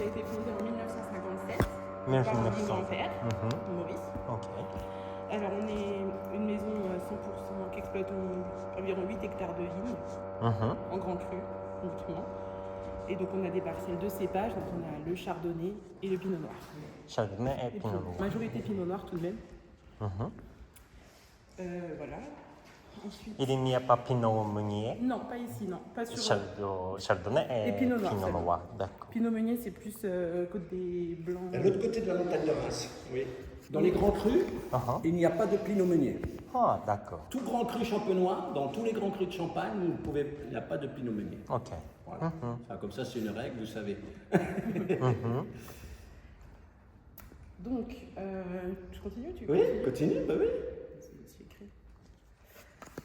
a été fondé en 1957 par un 1900. grand-père, Maurice. Ok. Alors, on est une maison 100% qui exploite environ 8 hectares de vignes, en grand cru, uniquement. Et donc, on a des parcelles de cépages, donc on a le chardonnay et le pinot noir. Chardonnay et pinot noir. Majorité pinot noir tout de même. Voilà. Ensuite, Il n'y a pas pinot meunier. non, pas ici, non. Pas sur Chardonnay et pinot noir, pinot seulement. noir. D'accord. Pinot meunier, c'est plus côté blanc. De l'autre côté de la montagne de Reims, oui. Dans les grands crus, il n'y a pas de pinot meunier. Ah, d'accord. Tout grand cru champenois, dans tous les grands crus de Champagne, il n'y a pas de pinot meunier. Ok. Voilà. Enfin, comme ça, c'est une règle, vous savez. Donc, je continue, Oui, continue, bah oui. C'est écrit.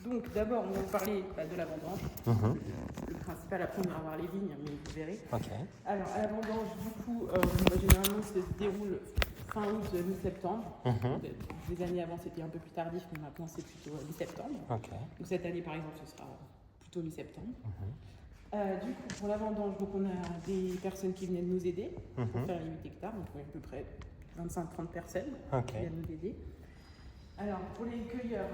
Donc, d'abord, on va vous parler de la vendange. Le principal, après, on ira voir les vignes, mais vous verrez. Ok. Alors, à la vendange, du coup, généralement, ça se déroule fin août, mi-septembre. Des années avant, c'était un peu plus tardif, mais maintenant, c'est plutôt mi-septembre. Ok. Donc, cette année, par exemple, ce sera plutôt mi-septembre. Du coup, pour la vendange, donc, on a des personnes qui venaient de nous aider pour faire les 8 hectares. Donc, on est à peu près 25-30 personnes qui viennent nous aider. Alors, pour les cueilleurs,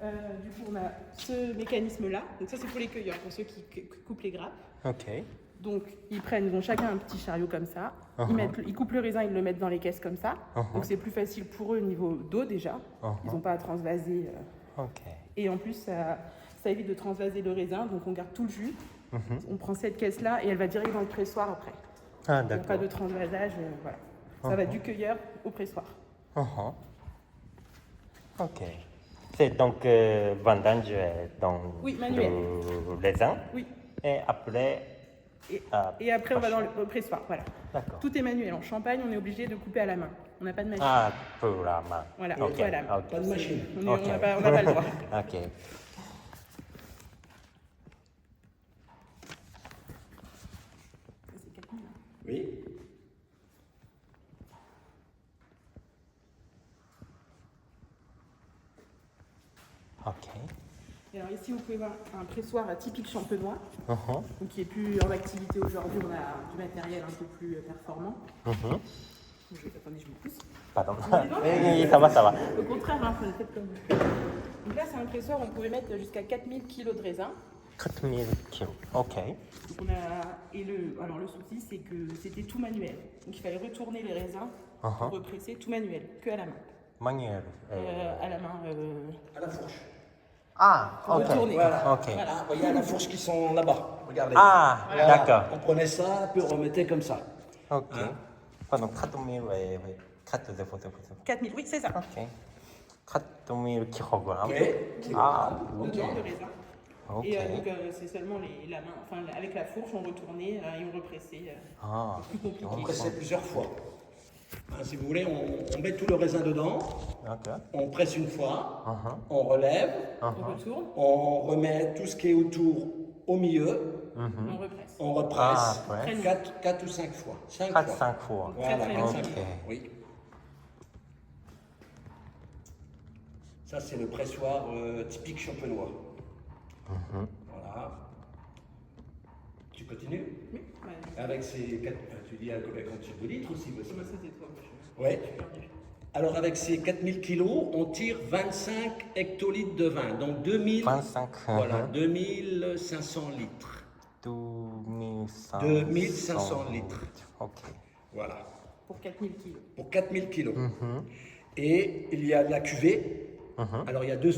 du coup, on a ce mécanisme-là. Donc, ça, c'est pour les cueilleurs, pour ceux qui coupent les grappes. Ok. Donc, ils ont chacun un petit chariot comme ça. Ils coupent le raisin, ils le mettent dans les caisses comme ça. Donc, c'est plus facile pour eux au niveau d'eau déjà. Ils n'ont pas à transvaser. Ok. Et en plus, ça évite de transvaser le raisin. Donc, on garde tout le jus. On prend cette caisse-là et elle va direct dans le pressoir après. Ah, Il n'y a d'accord. pas de transvasage. Voilà. Ça va du cueilleur au pressoir. Ok. C'est donc vendange dans Oui, manuel. le raisin. Oui. Et après. Et après, on va dans le pressoir. Voilà. D'accord. Tout est manuel. En Champagne, on est obligé de couper à la main. On n'a pas de machine. Ah, pour la main. Voilà, Ok. tout à la main. Ok. Pas de machine. On n'a pas le droit. Ok. Oui. Ok. Et alors ici, vous pouvez voir un pressoir typique champenois, donc qui est plus en activité aujourd'hui. On a du matériel un peu plus performant. Attendez, je me pousse. Pardon. Non, Oui, ça va, ça va. Au contraire, hein, faut le faire comme vous. Donc là, c'est un pressoir où on pouvait mettre jusqu'à 4000 kg de raisin. 4000 kilos. Ok. Donc alors le souci, c'est que c'était tout manuel. Donc il fallait retourner les raisins pour represser, tout manuel, que à la main. Manuel. À la main. À la fourche. Ah, ok. Retourner. Voilà. Ok. Voilà. Ah, voyez à la fourche qui sont là-bas. Regardez. Ah, Voilà. d'accord. On prenait ça, puis on remettait comme ça. Ok. Pardon, 4000, oui, oui. 4000. 4000, oui, c'est ça. Ok. 4000 kilogrammes. Oui. Ah, Dedans, le raisin. ok. Et donc, c'est seulement la main, enfin, avec la fourche, on retournait et on repressait. Ah, Plus compliqué. On pressait plusieurs fois. Hein, si vous voulez, on met tout le raisin dedans, ok. on presse une fois, on relève, On retourne, on remet tout ce qui est autour au milieu, on represse. on represse Ah, ouais. 4 ou 5 fois. 5 4, fois. 5 fois. Voilà, Très, très comme bien. ça. Ok. Oui. Ça, c'est le pressoir typique champenois. Voilà. Tu continues? Oui, Avec ces 4, tu dis avec un type de litres aussi. ça c'est toi. Ouais. Alors avec ces 4000 kilos, on tire 25 hectolitres de vin, donc 2000, 25. voilà, 2500 litres. 2500. 2500 litres. Ok. Voilà, Pour 4000 kilos. pour 4000 kilos. Et il y a la cuvée. Alors il y a deux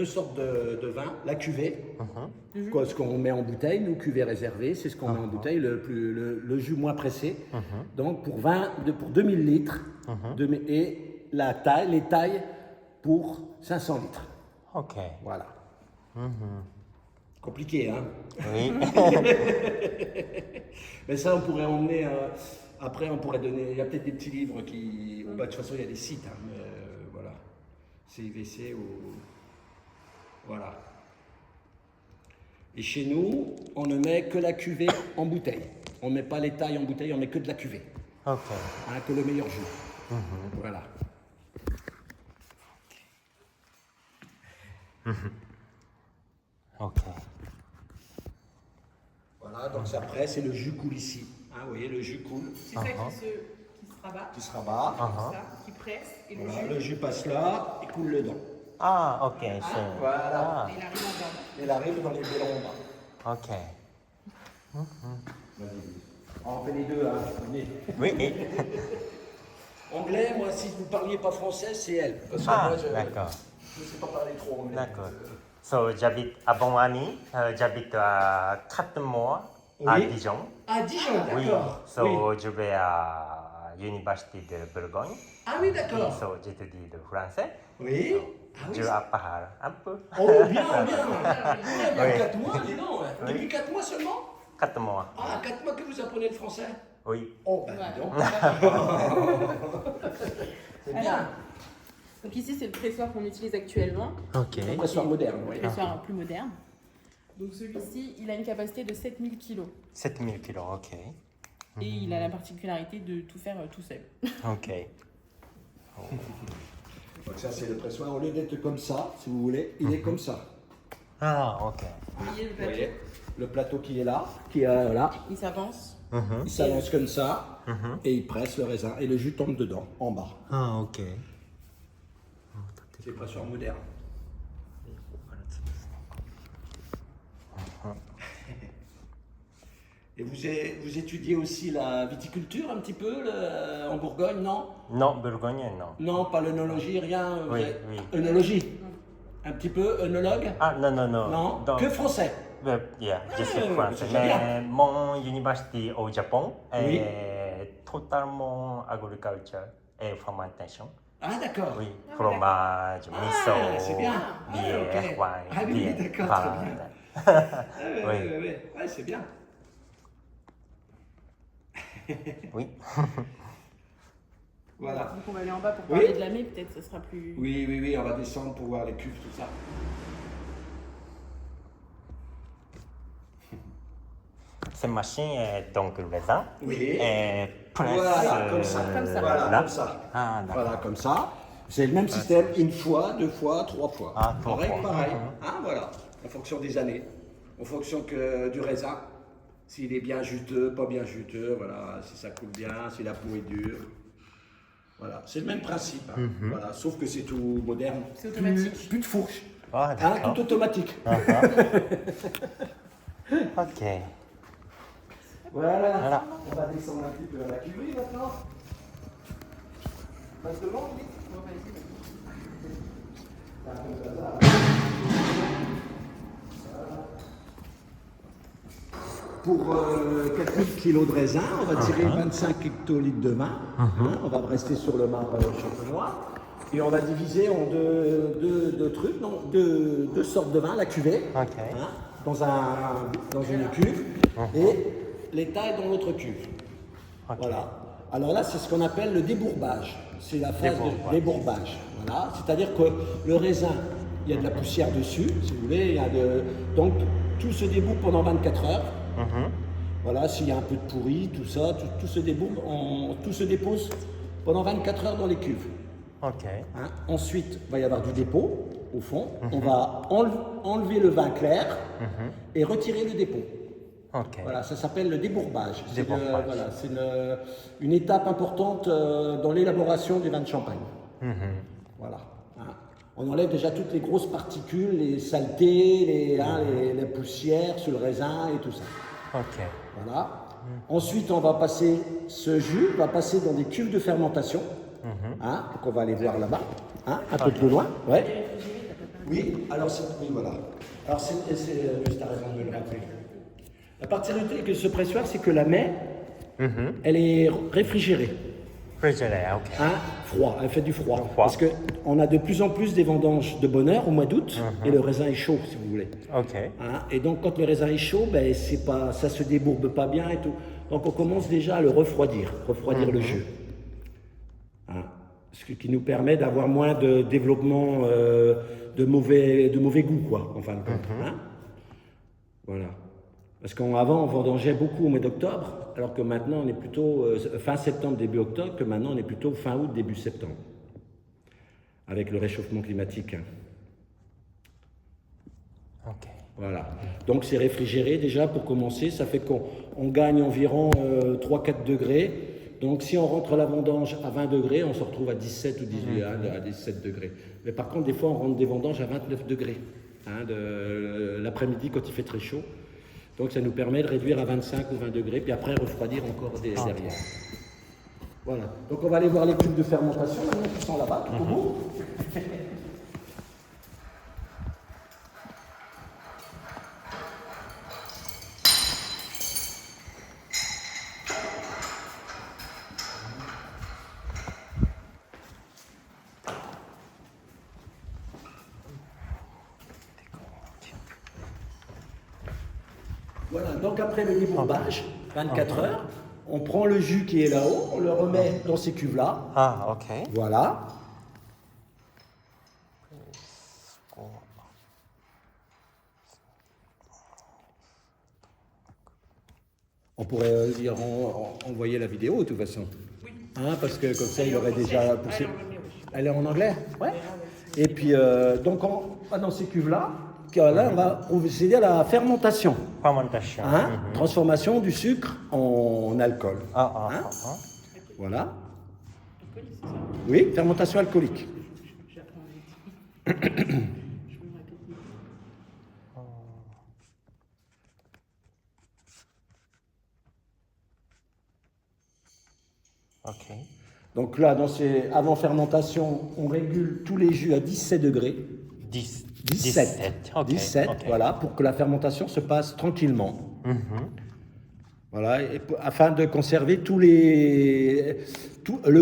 sortes de vin. La cuvée, ce qu'on met en bouteille, nous cuvée réservée, c'est ce qu'on met en bouteille, le jus moins pressé. Donc pour 2000 litres, et les tailles pour 500 litres. Ok. Voilà. Compliqué, hein? Oui. Mais ça, on pourrait emmener. Après, on pourrait donner. Il y a peut-être des petits livres qui. Bah, de toute façon, il y a des sites. Hein, mais, voilà. CIVC ou. Voilà. Et chez nous, on ne met que la cuvée en bouteille. On ne met pas les tailles en bouteille, on met que de la cuvée. Ok. Hein, que le meilleur jus. Voilà. Ok. Voilà, donc après, c'est le jus coule ici. Ah, vous voyez, le jus coule. C'est ça qui se rabat. Qui se rabat. Ça, qui presse. Et le Voilà, jus, le jus passe là et coule dedans. Ah, ok. Voilà. il arrive en bas. Il arrive dans les bélons en bas. Ok. Vas-y. On fait les deux, hein. Venez. Oui. Anglais, moi, si vous ne parliez pas français, c'est elle. Parce que Ah, moi, je d'accord. ne sais pas parler trop anglais. D'accord. So, j'habite à Bonani. J'habite à 4 mois à Oui. Dijon. À Dijon, Oui. d'accord. So, Oui. je vais à l'université de Bourgogne. Ah oui, d'accord. So, j'étudie le français. Oui. Ah oui. Je parle un peu. Oh, bien, bien. Il y a Oui. 4 mois, dis donc. Oui. Depuis 4 mois seulement? 4 mois. Ah, 4 mois que vous apprenez le français? Oui. Oh, ben dis donc. C'est bien. Alors, donc ici, c'est le pressoir qu'on utilise actuellement. Ok. Un pressoir moderne, oui. Le pressoir plus moderne. Donc celui-ci, il a une capacité de 7000 kg. 7000 kilos, ok. Et il a la particularité de tout faire tout seul. Ok. Donc ça, c'est le pressoir. Au lieu d'être comme ça, si vous voulez, il est comme ça. Ah, ok. Vous voyez le Vous plateau, voyez le plateau qui est là, qui est là. il s'avance. Il s'avance comme ça et il presse le raisin et le jus tombe dedans, en bas. Ah, ok. C'est le pressoir moderne. Et vous étudiez aussi la viticulture un petit peu en Bourgogne, non? Non, Bourgogne, non. Non, pas l'œnologie, rien. vous Oui, avez- oui. Œnologie. Un petit peu, œnologue? Ah, non, non, non. Non, Donc, que français. yeah, je suis français. c'est bien. Mais mon université au Japon Oui. est totalement agriculture et fermentation. Ah, d'accord. Oui, fromage, miso, c'est bien. bière, Ah, ok. wine, Ah oui, bière, d'accord, pain. très bien. Oui. Ouais, c'est bien. Oui. Voilà. Donc on va aller en bas pour Oui. parler de la mai, peut-être ce sera plus... Oui, oui, oui, on va descendre pour voir les cuves, tout ça. Cette machine est donc le raisin. Oui. Et presse, Voilà, comme ça. Comme ça. Voilà, là. comme ça. Ah, d'accord. Voilà, comme ça. C'est le même système, une fois, deux fois, trois fois. Ah, trois pareil, fois. pareil. Hein, voilà, en fonction des années, en fonction du raisin. S'il est bien juteux, pas bien juteux, voilà, si ça coule bien, si la peau est dure. Voilà, c'est le même principe. Hein. Voilà, sauf que c'est tout moderne. C'est automatique. Plus de fourche. Ah, Hein, d'accord. tout automatique. Ok. Voilà. Voilà. On va descendre un petit peu à la cuverie maintenant. Passe devant, vite. Pour quelques kilos de raisin, on va tirer 25 hectolitres de vin. Hein, on va rester sur le marc champenois. Et on va diviser en deux trucs, non, deux sortes de vin, la cuvée, Ok. hein, dans une cuve, et l'état est dans l'autre cuve. Ok. Voilà. Alors là, c'est ce qu'on appelle le débourbage. C'est la phase de débourbage. Voilà. C'est-à-dire que le raisin, il y a de la poussière dessus, si vous voulez. Donc tout se débourbe pendant 24 heures. Voilà, s'il y a un peu de pourri, tout ça, tout se débourbe, tout se dépose pendant 24 heures dans les cuves. Ok. Hein. Ensuite, il va y avoir du dépôt au fond. On va enlever le vin clair et retirer le dépôt. Ok. Voilà, ça s'appelle le débourbage. C'est Débourbage. voilà, c'est une étape importante dans l'élaboration des vins de champagne. Voilà. Hein. On enlève déjà toutes les grosses particules, les saletés, les poussières sur le raisin et tout ça. Ok. Voilà. Ensuite, on va passer ce jus, va passer dans des cuves de fermentation. Hein, donc on va aller voir là-bas, hein, un peu plus loin. Ouais. Oui, alors oui, voilà. Alors c'est juste à raison de le rappeler. La particularité de ce pressoir, c'est que la mai, elle est réfrigérée. Refrigéré, ok. Hein, froid, elle fait du froid. Froid. Parce qu'on a de plus en plus des vendanges de bonheur au mois d'août et le raisin est chaud, si vous voulez. Ok. Hein, et donc quand le raisin est chaud, ben, ça se débourbe pas bien et tout. Donc on commence déjà à le refroidir le jus. Hein, ce qui nous permet d'avoir moins de développement de mauvais goût, quoi, en fin de compte. Hein. Voilà. Parce qu'avant, on vendangeait beaucoup au mois d'octobre, alors que maintenant, on est plutôt fin septembre, début octobre, que maintenant, on est plutôt fin août, début septembre, avec le réchauffement climatique. Ok. Voilà. Donc c'est réfrigéré déjà pour commencer. Ça fait qu'on gagne environ 3-4 degrés. Donc si on rentre la vendange à 20 degrés, on se retrouve à 17 ou 18, à 17 degrés. Mais par contre, des fois, on rentre des vendanges à 29 degrés l'après-midi quand il fait très chaud. Donc ça nous permet de réduire à 25 ou 20 degrés, puis après refroidir encore derrière. Voilà. Donc on va aller voir les cuves de fermentation maintenant qui sont là-bas, tout au bout. Voilà, donc après le débourbage, 24 heures, on prend le jus qui est là-haut, on le remet dans ces cuves-là. Ah, ok. Voilà. On pourrait dire envoyer la vidéo de toute façon. Oui. Hein, parce que comme ça, il aurait déjà poussé. Elle est en anglais? Ouais. Et puis, donc, dans ces cuves-là, là, on va procéder à la fermentation. Fermentation. Hein, transformation du sucre en alcool. Hein. Voilà. Oui, fermentation alcoolique. Ok. Donc là, avant fermentation, on régule tous les jus à 17 degrés. 17. Ok. 17, Ok. voilà, pour que la fermentation se passe tranquillement. Voilà, afin de conserver tout le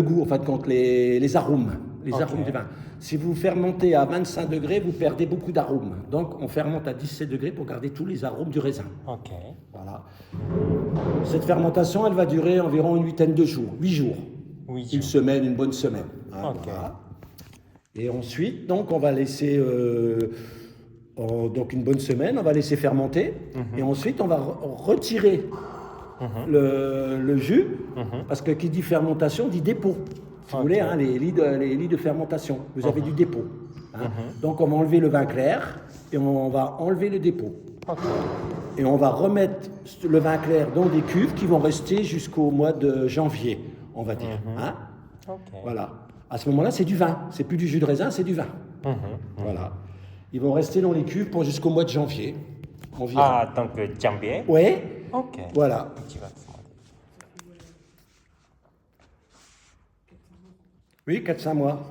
goût, en fin de compte, les arômes, arômes du vin. Si vous fermentez à 25 degrés, vous perdez beaucoup d'arômes. Donc, on fermente à 17 degrés pour garder tous les arômes du raisin. Ok. Voilà. Cette fermentation, elle va durer environ une huitaine de jours, 8 jours. Une semaine, une bonne semaine. Hein, voilà. Et ensuite, donc, on va laisser donc une bonne semaine, on va laisser fermenter. Et ensuite, on va retirer le jus, parce que qui dit fermentation dit dépôt. Si vous voulez, hein, les lits de fermentation, vous avez du dépôt. Hein. Donc, on va enlever le vin clair et on va enlever le dépôt. Et on va remettre le vin clair dans des cuves qui vont rester jusqu'au mois de janvier, on va dire. Hein. Voilà. À ce moment-là, c'est du vin. C'est plus du jus de raisin, c'est du vin. Voilà. Ils vont rester dans les cuves jusqu'au mois de janvier. Environ. Ah, donc janvier? Oui. Ok. Voilà. Oui, 4-5 mois.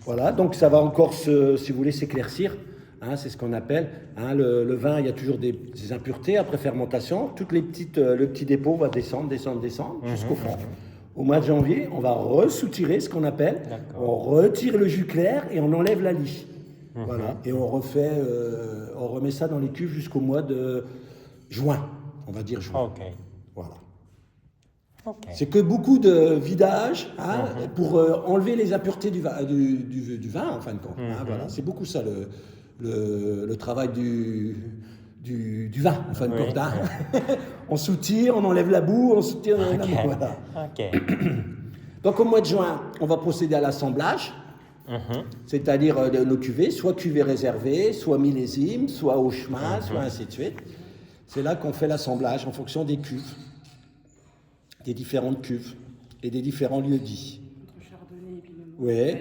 Voilà, donc ça va encore, si vous voulez, s'éclaircir. Hein, c'est ce qu'on appelle. Hein, le vin, il y a toujours des impuretés après fermentation. Toutes les petites, le petit dépôt va descendre jusqu'au fond. Au mois de janvier, on va ressoutirer ce qu'on appelle. On retire le jus clair et on enlève la lie. Voilà. Et on remet ça dans les cuves jusqu'au mois de juin. On va dire juin. Voilà. C'est que beaucoup de vidage pour enlever les impuretés du vin, en fin de compte. Hein, voilà. C'est beaucoup ça le travail du vin, en fin de compte. Hein. On soutire, on enlève la boue, on soutire, on enlève la boue. Voilà. Donc au mois de juin, on va procéder à l'assemblage, c'est-à-dire de nos cuvées, soit cuvées réservées, soit millésimes, soit au chemin, soit ainsi de suite. C'est là qu'on fait l'assemblage en fonction des cuves, des différentes cuves et des différents lieux-dits. Oui.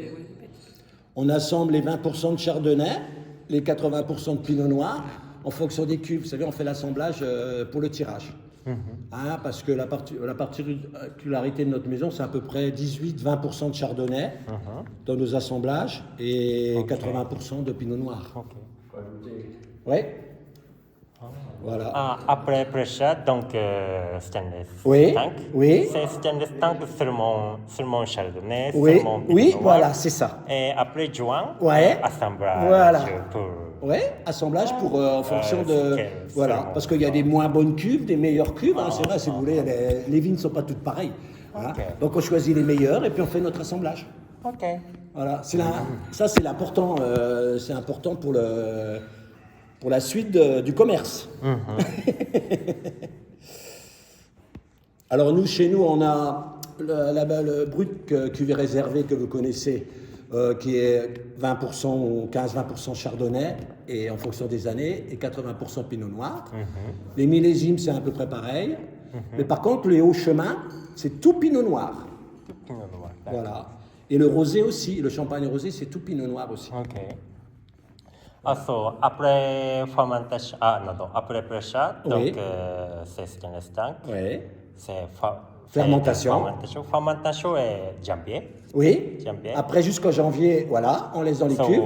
On assemble les 20% de chardonnay, les 80% de pinot noir, en fonction des cuves. Vous savez, on fait l'assemblage pour le tirage. Hein, parce que la particularité de notre maison, c'est à peu près 18-20% de chardonnay dans nos assemblages et 80% de pinot noir. Oui. Voilà. Après ça, donc stainless tank. Oui. C'est stainless tank seulement chardonnay, Oui. seulement pinot Oui, noir. voilà, c'est ça. Et après juin, assemblage. Voilà. Pour... Oui, assemblage pour en fonction de. Voilà, parce qu'il y a des moins bonnes cuves, des meilleures cuves. Hein, c'est vrai, si vous voulez, les vignes ne sont pas toutes pareilles. Voilà. Donc on choisit les meilleures et puis on fait notre assemblage. Voilà, ça c'est l'important. C'est important pour la suite du commerce. Alors nous, chez nous, on a le brut cuvée réservé que vous connaissez. qui est 20% ou 15-20% chardonnay, et en fonction des années, et 80% pinot noir. Les millésimes, c'est à peu près pareil. Mais par contre, les hauts chemins, c'est tout pinot noir. Tout pinot noir. Voilà. Et le rosé aussi, le champagne rosé, c'est tout pinot noir aussi. Ok. Après fermentation, après pressure, Oui. donc c'est stainless tank. Oui. C'est Fermentation. Fermentation est janvier. Oui. Janvier. Après, jusqu'en janvier, voilà, on laisse dans les cubes.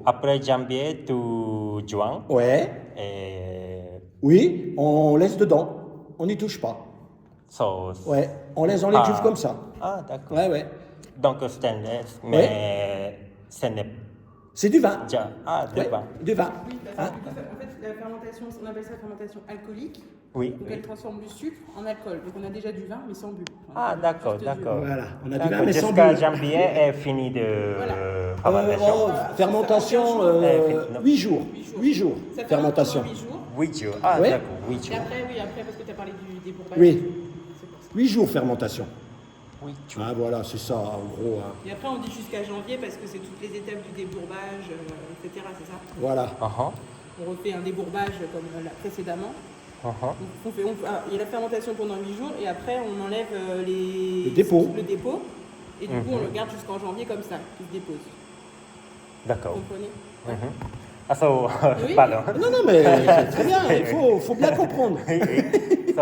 Après janvier to juin. Ouais. Et Oui, on laisse dedans. On n'y touche pas. Ouais, on laisse dans les cuves comme ça. Ah, d'accord. Ouais, ouais. Donc stainless, mais ce n'est C'est du vin. déjà. Ah, du Ouais, vin. du vin. Oui, parce que du coup, en fait, la fermentation, on appelle ça fermentation alcoolique. Oui. Donc elle transforme du sucre en alcool. Donc on a déjà du vin, mais sans bulle. Ah, d'accord, Juste du- d'accord. Voilà, on a du D'accord, vin, mais sans jusqu'à bulle. janvier est fini de fermentation. Fermentation, 8 jours. 8 jours, Ça fait fermentation. 8 jours. 8 jours. Ah, Ouais. d'accord, 8 Et jours. après, parce que tu as parlé du débourbage. Oui. C'est pour ça. 8 jours fermentation. 8 jours. Ah, voilà, c'est ça, en gros. Hein. Et après, on dit jusqu'à janvier parce que c'est toutes les étapes du débourbage, etc. C'est ça? Voilà. On refait un débourbage comme là précédemment. Donc, il y a la fermentation pendant 8 jours et après on enlève Le dépôt. le dépôt. Et du coup, on le garde jusqu'en janvier comme ça, qui se dépose. D'accord. Vous comprenez? Oui. Pardon. Non, mais c'est très bien, il faut bien comprendre. 8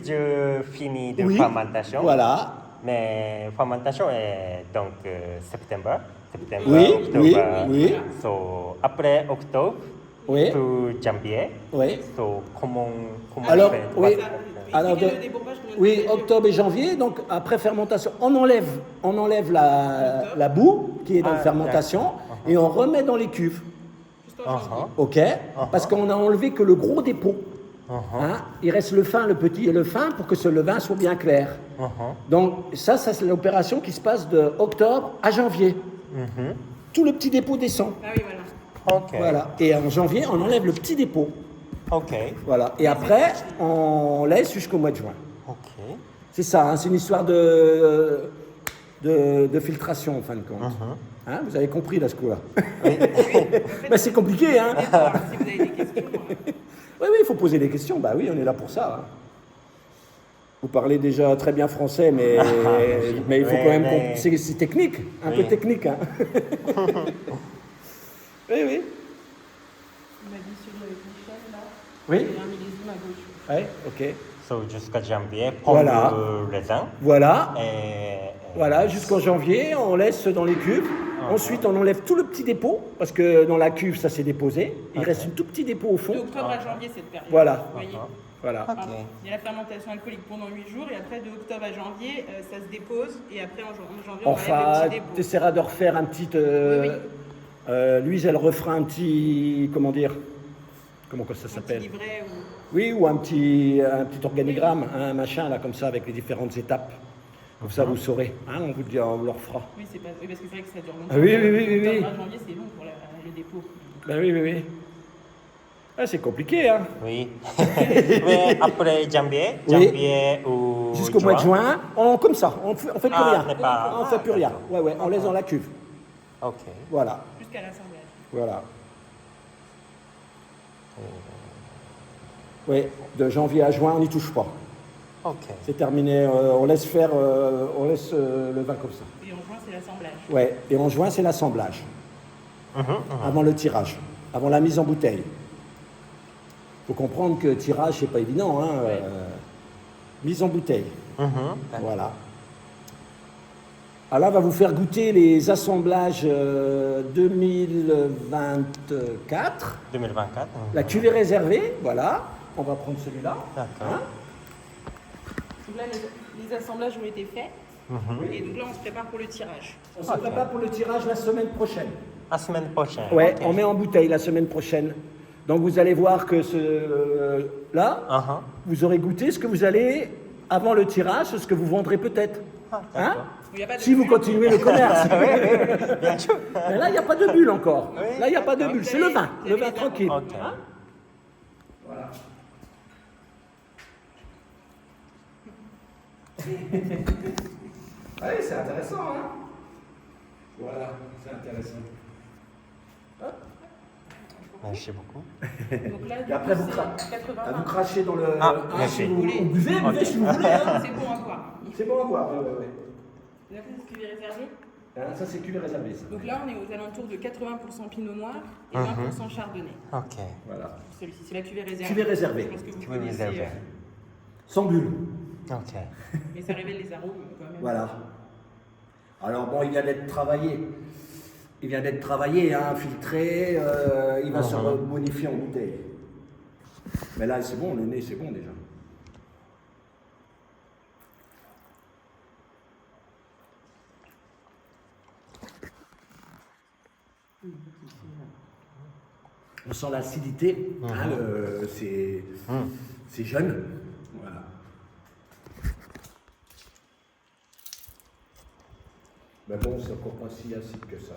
jours fini de Oui. fermentation. Voilà. Mais fermentation est donc septembre. Oui, octobre. oui. Après octobre, Oui. to janvier. Oui. Comment Alors, on fait oui. Ça, Alors, expliquez le débourbage, combien de oui, temps ça dure. octobre et janvier, donc après fermentation, on enlève la boue qui est dans la fermentation et on remet dans les cuves. Jusqu'en janvier. Ok? Parce qu'on a enlevé que le gros dépôt. Hein? Il reste le fin, le petit et le fin pour que le vin soit bien clair. Donc ça c'est l'opération qui se passe de octobre à janvier. Tout le petit dépôt descend. Ah oui, voilà. Ok. Voilà. Et en janvier, on enlève le petit dépôt. Ok. Voilà. Et après, on laisse jusqu'au mois de juin. Ok. C'est ça, hein, c'est une histoire de filtration en fin de compte. Hein, vous avez compris là ce coup-là. Ben, c'est compliqué, hein? Alors, si vous avez des questions. Oui, il faut poser des questions. Bah oui, on est là pour ça. Hein. Vous parlez déjà très bien français, mais il faut quand même... C'est technique, un peu technique. Hein. Oui. On m'a dit celui avec Michel, là. Oui. Il y a un millésime à gauche. Ouais, ok. Jusqu'à janvier, prendre Voilà. le raisin. Voilà. Et Voilà, jusqu'en janvier, on laisse dans les cuves. Ensuite, on enlève tout le petit dépôt, parce que dans la cuve, ça s'est déposé. Il reste un tout petit dépôt au fond. De octobre à janvier, cette période. Voilà. Vous voyez. Voilà. Pardon. Il y a la fermentation alcoolique pendant 8 jours et après de octobre à janvier, ça se dépose et après en janvier, on enlève Enfin, le petit dépôt. tu essaieras de refaire un petit... Louise, elle refera un petit... Comment dire? Comment ça Un s'appelle? petit livret ou... Oui, ou un petit organigramme, un machin là, comme ça, avec les différentes étapes. Comme ça, vous saurez. Hein, on vous dit, on le refera. Oui, c'est pas... oui, parce que c'est vrai que ça dure longtemps. Ah oui. Octobre à janvier, c'est long pour le dépôt. Ben oui. Ah, c'est compliqué, hein? oui. Mais après janvier ou Jusqu'au mois de juin, comme ça, on fait plus rien. n'est pas- On fait plus rien. Ouais, on laisse dans la cuve. Ok. Voilà. Jusqu'à l'assemblage. Voilà. Oui, de janvier à juin, on n'y touche pas. Ok. C'est terminé, on laisse faire, le vin comme ça. Et en juin, c'est l'assemblage. Ouais, et en juin, c'est l'assemblage. Avant le tirage, avant la mise en bouteille. Il faut comprendre que tirage, c'est pas évident. Hein, mise en bouteille. Voilà. Alors là, on va vous faire goûter les assemblages 2024. 2024. La cuvée réservée, voilà. On va prendre celui-là. D'accord. Donc là, les assemblages ont été faits. Et donc là, on se prépare pour le tirage. On se prépare pour le tirage la semaine prochaine. La semaine prochaine. Ouais, Ok. on met en bouteille la semaine prochaine. Donc vous allez voir que là, vous aurez goûté ce que vous allez, avant le tirage, ce que vous vendrez peut-être. Hein? Il y a pas de Si vous bulle. continuez le commerce. Bien sûr. Mais là, il n'y a pas de bulle encore. Oui. Là, il n'y a pas de bulle. C'est le vin. Vous Le avez vin les tranquille. Ok. Hein? Voilà. Oui, c'est intéressant, hein? Voilà, c'est intéressant. Merci beaucoup. Donc là, Et après, vous, 80. vous crachez dans le. merci. Si vous buvez, buvez Ok. si vous voulez. Hein. C'est bon à voir. C'est bon à boire. Ouais. Là, c'est cuvée réservée. Ça, c'est cuvée réservée. Ça. Donc là, on est aux alentours de 80% pinot noir et 20% chardonnay. Ok. Voilà. Celui-ci, c'est la cuvée réservée. Cuvée réservée. Je pense que vous Cuvée connaissez, réservée. Sans bulle. Ok. mais ça révèle les arômes quand même. Voilà. Alors bon, il vient d'être travaillé. Il vient d'être travaillé, hein, filtré. Il va se modifier en bouteille. Mais là, c'est bon, le nez, c'est bon déjà. On sent l'acidité, hein, c'est jeune. Voilà. Mais bon, c'est encore pas si acide que ça.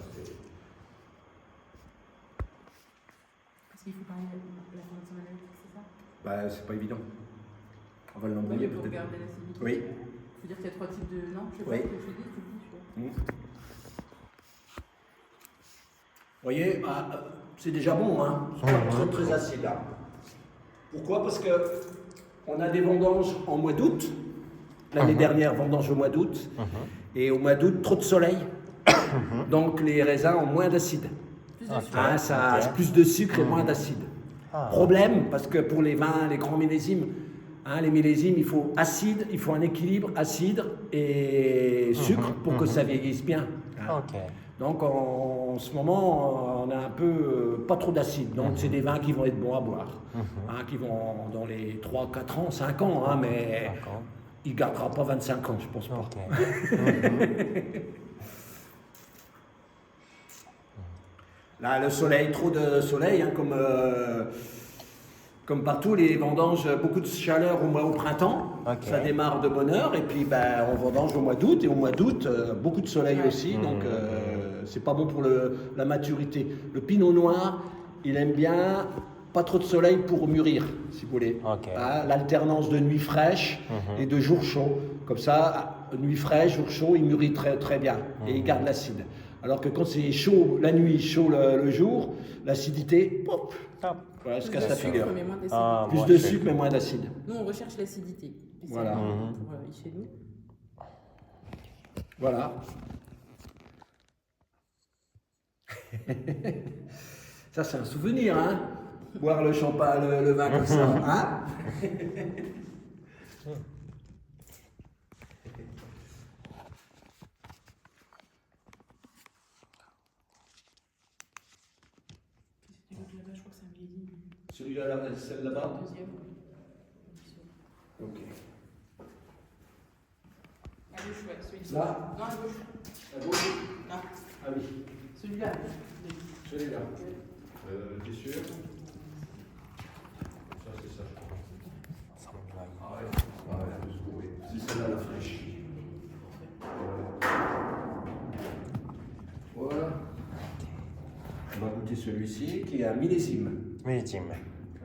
Parce qu'il faut quand même la fermentation analytique, c'est ça? Bah, c'est pas évident. On va Oui, l'embrouiller pour peut-être. garder l'acidité. Oui. Il faut dire qu'il y a 3 types de. Non, je sais pas Oui. ce que tu dis, tu le dis, tu vois. Vous voyez, c'est déjà bon, hein. C'est pas très très acide. Hein. Pourquoi? Parce que on a des vendanges en mois d'août. L'année dernière, vendange au mois d'août. Et au mois d'août, trop de soleil. Donc les raisins ont moins d'acide. Plus de sucre. Hein, ça a plus de sucre et moins d'acide. Problème, parce que pour les vins, les grands millésimes, hein, les millésimes, il faut acide, il faut un équilibre acide et sucre pour que ça vieillisse bien. Hein. Ok. Donc en ce moment, on a un peu pas trop d'acide. Donc c'est des vins qui vont être bons à boire. Hein, qui vont dans les 3, 4 ans, 5 ans, hein, mais il ne gardera pas 25 ans, je pense pas. Ok. Là, le soleil, trop de soleil, hein, comme partout, les vendanges, beaucoup de chaleur au printemps, ça démarre de bonne heure, et puis ben, on vendange au mois d'août, et au mois d'août, beaucoup de soleil aussi, donc c'est pas bon pour la maturité. Le pinot noir, il aime bien pas trop de soleil pour mûrir, si vous voulez. Hein, l'alternance de nuit fraîche et de jour chaud. Comme ça, nuit fraîche, jour chaud, il mûrit très, très bien, et il garde l'acide. Alors que quand c'est chaud la nuit, chaud le jour, l'acidité, pop, voilà, se casse la figure. Plus de sucre mais moins d'acide. Nous, on recherche l'acidité. Voilà. Pour chez nous. Voilà. Ça, c'est un souvenir, hein. Boire le champagne, le vin comme ça, hein. Celui-là, celle là-bas. Deuxième. Ok. À gauche, ouais, celui-ci. Là? Non, à gauche. À gauche? Non. Ah oui. Celui-là. Celui-là. T'es sûr? Ça, c'est ça, je crois. Ah ouais, C'est celle-là, la fraîche. Voilà. On va goûter celui-ci qui est un millésime. Millésime.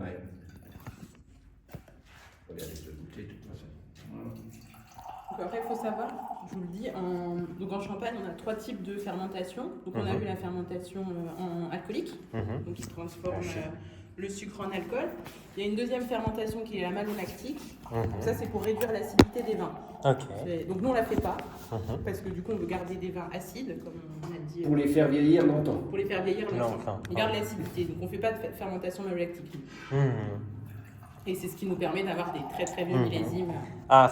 Ouais. On va aller le goûter de toute façon. Voilà. Donc après, il faut savoir, je vous le dis, donc en Champagne, on a 3 types de fermentation. Donc on a eu la fermentation en alcoolique, donc qui transforme le sucre en alcool. Il y a une deuxième fermentation qui est la malolactique. Donc ça, c'est pour réduire l'acidité des vins. Donc nous, on ne la fait pas, parce que du coup, on veut garder des vins acides, comme on a dit. Pour les faire vieillir longtemps. Pour les faire vieillir longtemps. On garde l'acidité, donc on ne fait pas de fermentation malolactique. Et c'est ce qui nous permet d'avoir des très très vieux millésimes. Ah,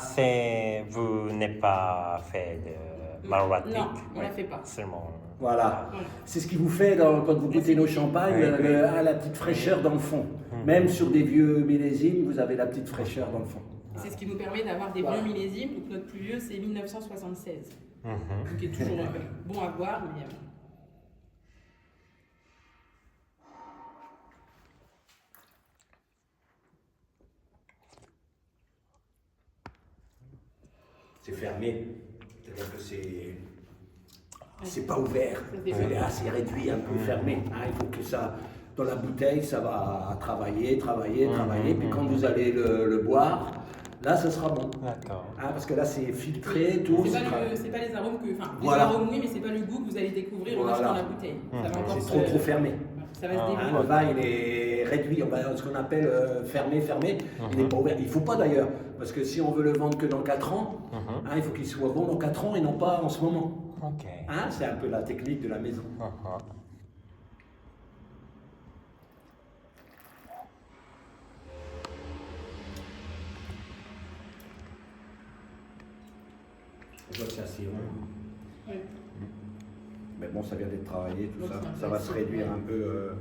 vous n'avez pas fait de malolactique? Non, on ne la fait pas. Seulement. Voilà. C'est ce qui vous fait, quand vous goûtez nos champagnes, la petite fraîcheur dans le fond. Même sur des vieux millésimes, vous avez la petite fraîcheur dans le fond. C'est ce qui nous permet d'avoir des vieux millésimes. Donc notre plus vieux, c'est 1976. Donc qui est toujours bon à boire, mais... C'est fermé. C'est-à-dire que c'est pas ouvert. C'est assez réduit, un peu fermé. Hein, il faut que ça, dans la bouteille, ça va travailler. Puis quand vous allez le boire, là, ce sera bon. D'accord. Hein, parce que là, c'est filtré, tout. C'est pas les arômes que. Enfin, Voilà. les arômes, oui, mais c'est pas le goût que vous allez découvrir en Voilà. achetant la bouteille. Ça va encore C'est trop fermé. Ça va se Hein, développer. le vin, il est réduit, on va ce qu'on appelle fermé. Il n'est pas ouvert. Il ne faut pas d'ailleurs, parce que si on veut le vendre que dans 4 ans, hein, il faut qu'il soit bon dans 4 ans et non pas en ce moment. Ok. Hein, c'est un peu la technique de la maison. On voit que c'est assez rond. Oui. Mais bon, ça vient d'être travaillé, tout Donc, ça. c'est Ça va se intéressant. réduire un peu.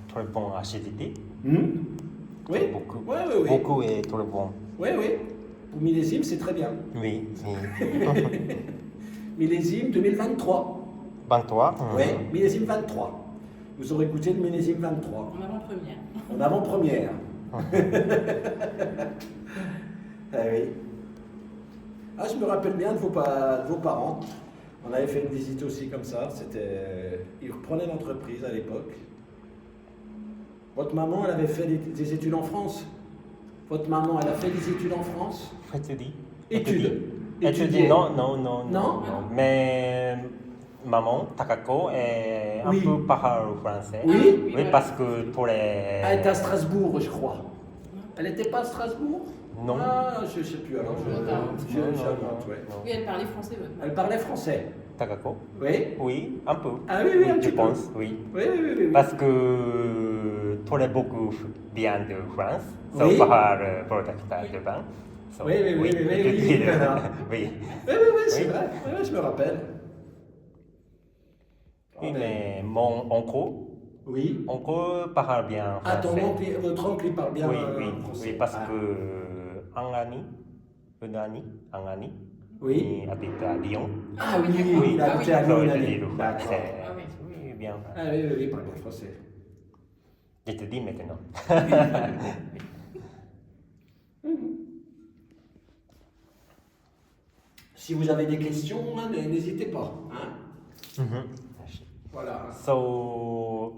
Très bon acidité. Oui, Beaucoup. oui, oui, oui. Beaucoup est très bon. Oui, oui. Pour millésime, c'est très bien. Oui. Millésime 2023. 23. Oui, millésime 23. Vous aurez goûté le millésime 23. En avant-première. En avant-première. Ah oui. Ah, je me rappelle bien de vos parents. On avait fait une visite aussi comme ça. Ils reprenaient l'entreprise à l'époque. Votre maman, elle avait fait des études en France. Votre maman, elle a fait des études en France. Études. Études. Études, non. Non? Mais maman, Takako, est un Oui. peu parle français. Oui. Oui, voilà. parce que pour les... Elle était à Strasbourg, je crois. Elle n'était pas à Strasbourg? Non. Ah, je ne sais plus. Alors, j'invente, ouais. Oui, elle parlait français, votre Elle parlait français. Takako? Oui. Oui, un peu. Ah oui, un petit je peu. pense, oui. Oui, oui, oui, oui. Parce que tous les beaucoup bien de France, Oui. sauf par producteur de vin. So, Oui. je Voilà. oui. Oui, c'est vrai. Oui, je me rappelle. Oui, mais mon oncle Oui. parle bien Ah, français. votre oncle, il parle bien Oui, français. oui, parce Ah. que un ami, Oui. il habite à Lyon. Ah oui, Oui, il a habité à so, Lyon une je année. dis le D'accord. français. Ah oui. Oui, bien. Ah oui, il parle bien français. Je te dis maintenant. Si vous avez des questions, hein, n'hésitez pas. Hein. Voilà. So,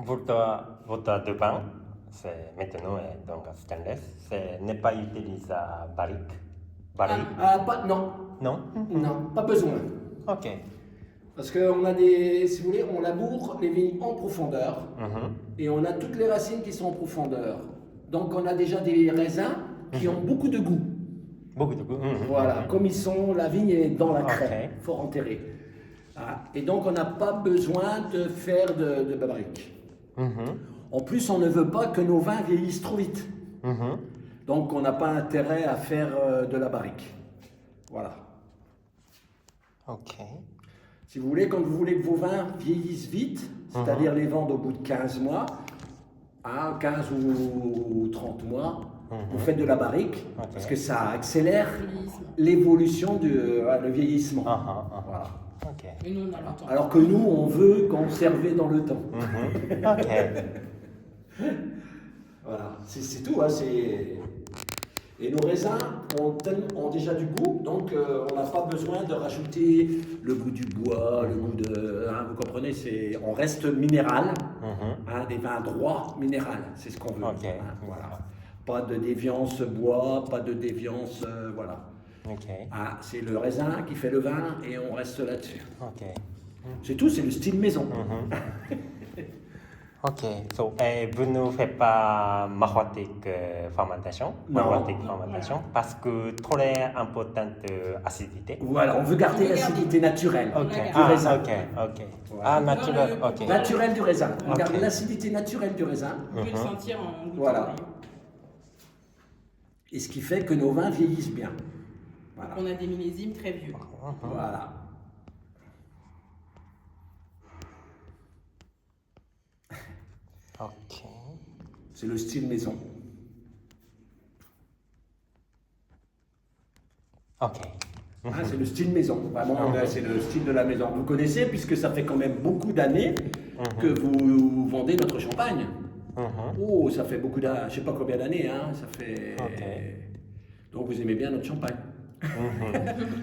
votre de vin, c'est maintenant donc stainless, n'est pas utilisé à barrique. Non. Non? Non, pas besoin. Ok. Parce qu'on a si vous voulez, on laboure les vignes en profondeur et on a toutes les racines qui sont en profondeur. Donc on a déjà des raisins qui ont beaucoup de goût. Beaucoup de goût. Voilà, comme ils sont, la vigne est dans la craie, Ok. fort enterrée. Ah, et donc on n'a pas besoin de faire de barrique. En plus, on ne veut pas que nos vins vieillissent trop vite. Donc on n'a pas intérêt à faire de la barrique. Voilà. Ok. Si vous voulez, quand vous voulez que vos vins vieillissent vite, c'est-à-dire les vendre au bout de 15 mois, 15 ou 30 mois, vous faites de la barrique, parce que ça accélère l'évolution le vieillissement. Voilà. Ok. Mais nous, on a le temps. Alors que nous, on veut conserver dans le temps. Ok. Voilà, c'est tout. Hein, Et nos raisins ont déjà du goût, donc on n'a pas besoin de rajouter le goût du bois, le goût de... vous comprenez, on reste minéral, des vins droits minéral, c'est ce qu'on veut. Ok. Voilà. Pas de déviance bois, pas de déviance... voilà. Ok. C'est le raisin qui fait le vin et on reste là-dessus. Ok. C'est tout, c'est le style maison. Ok. So, vous ne faites pas marotique fermentation? Non. Marotique fermentation, parce que trop importante acidité. Voilà, on veut garder l'acidité naturelle Ok. du raisin. Ok. Voilà. Ah, naturel. Ok. Naturelle du raisin. On Ok. garde l'acidité naturelle du raisin. Vous pouvez le sentir en goûtant. Voilà. Et ce qui fait que nos vins vieillissent bien. Voilà. On a des millésimes très vieux. Voilà. Ok. C'est le style maison. Ok. C'est le style maison. Vraiment, c'est le style de la maison. Vous connaissez, puisque ça fait quand même beaucoup d'années que vous vendez notre champagne. Oh, ça fait beaucoup d'années. Je ne sais pas combien d'années. Ça fait... Ok. Donc vous aimez bien notre champagne.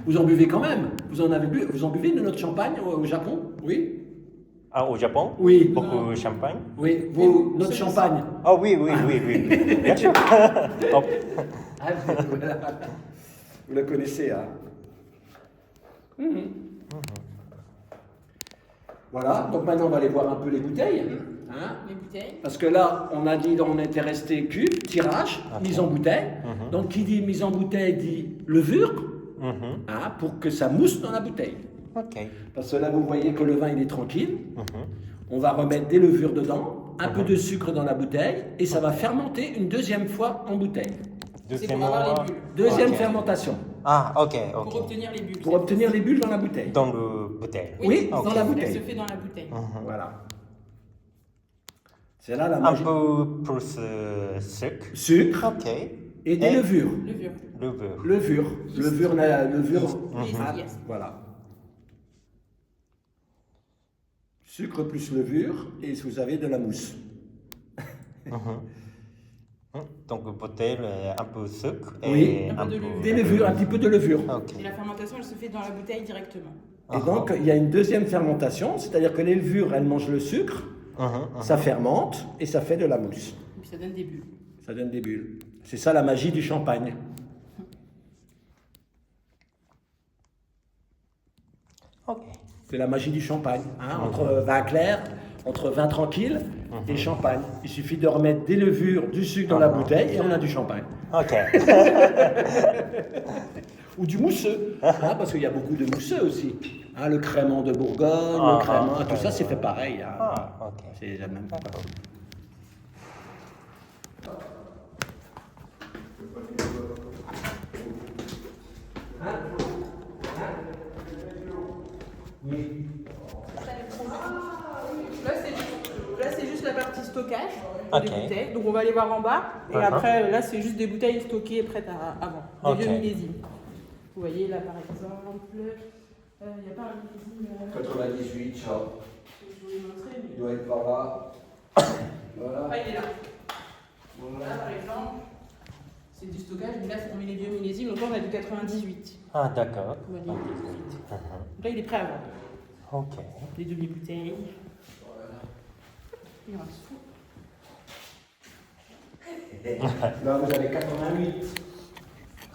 Vous en buvez quand même. Vous en buvez de notre champagne au Japon? Oui. Ah, au Japon? Oui. Beaucoup de champagne? Oui, vous, notre celui-ci. champagne. Ah oui, oui, oui, oui. Bien sûr. Hop. Ah, voilà. Vous le connaissez, hein. Voilà, donc maintenant on va aller voir un peu les bouteilles. Hein. Les bouteilles. Parce que là, on a dit, on était resté cube, tirage, mise en bouteille. Donc qui dit mise en bouteille dit levure, hein, pour que ça mousse dans la bouteille. Ok. Parce que là, vous voyez que le vin, il est tranquille. On va remettre des levures dedans, un peu de sucre dans la bouteille, et ça va fermenter une deuxième fois en bouteille. C'est pour avoir les bulles. Deuxième Ok. fermentation, Ah, ok, Pour ok. obtenir les bulles. pour obtenir les bulles dans la bouteille. Dans le bouteille. Oui, Ok. dans la Elle bouteille. se fait dans la bouteille. Voilà. C'est là la Un magie. peu plus sucre. Sucre Ok. et des levures. Levure. Le beurre. Levure. Levure. Yes. Voilà. Sucre plus levure et vous avez de la mousse. Donc, le bouteille, un peu de sucre Oui. et Un peu de levure. Des levures, un petit peu de levure. Ok. Et la fermentation, elle se fait dans la bouteille directement. Et donc, il y a une deuxième fermentation, c'est-à-dire que les levures, elles mangent le sucre, ça fermente et ça fait de la mousse. Et puis ça donne des bulles. Ça donne des bulles. C'est ça la magie du champagne. Ok. C'est la magie du champagne. Hein, entre vin clair, entre vin tranquille et champagne. Il suffit de remettre des levures, du sucre dans la bouteille et on a du champagne. Ok. Ou du mousseux, hein, parce qu'il y a beaucoup de mousseux aussi. Hein, le crément de Bourgogne, le crément, tout ça c'est fait pareil. Hein. Ah, ok. C'est la même. D'accord. Là, c'est juste la partie stockage Ok. des bouteilles. Donc, on va aller voir en bas. Et après, là, c'est juste des bouteilles stockées prêtes à vendre. Ok. Des vieux millésimes. Vous voyez, là, par exemple, il n'y a pas un millésime. 98, ça. Je vous l'ai montré, mais. Il doit être par là. Voilà. Ah, il est là. Là, par exemple, c'est du stockage. Mais là, on met les vieux millésimes. Donc, là, on a du 98. Ah, d'accord. Vous voyez, 98. Donc, là, il est prêt à vendre. Ok. Les demi-bouteilles. Il en dessous. Là, vous avez 88.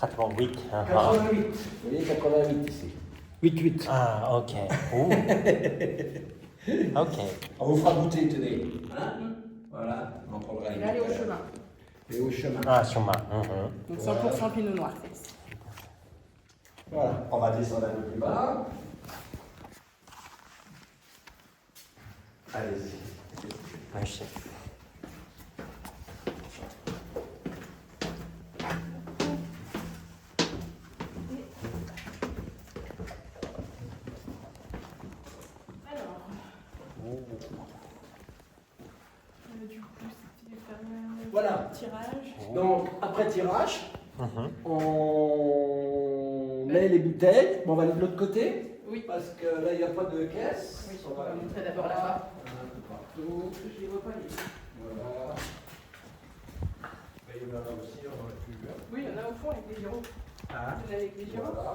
88. 88. Vous voyez, 88 ici. 88. Ah, ok. Ouh. Ok. On vous fera goûter, tenez. Hein? Voilà, on prendra Et là, elle est au chemin. Et au chemin. Ah, chemin. Donc 100% pinot noir. Voilà, on va descendre un peu plus bas. Allez-y. Merci. Du coup, c'était le Voilà. tirage. Donc, après tirage, on met les bouteilles. Bon, on va aller de l'autre côté. Oui. Parce que là, il n'y a pas de caisse. Oui, on va montrer d'abord là-bas. Un peu partout. Je les vois pas les. Voilà. Il y en a là aussi, on aurait pu. Oui, il y en a au fond avec les gyros. Hein? Il y en a avec les gyros. Voilà.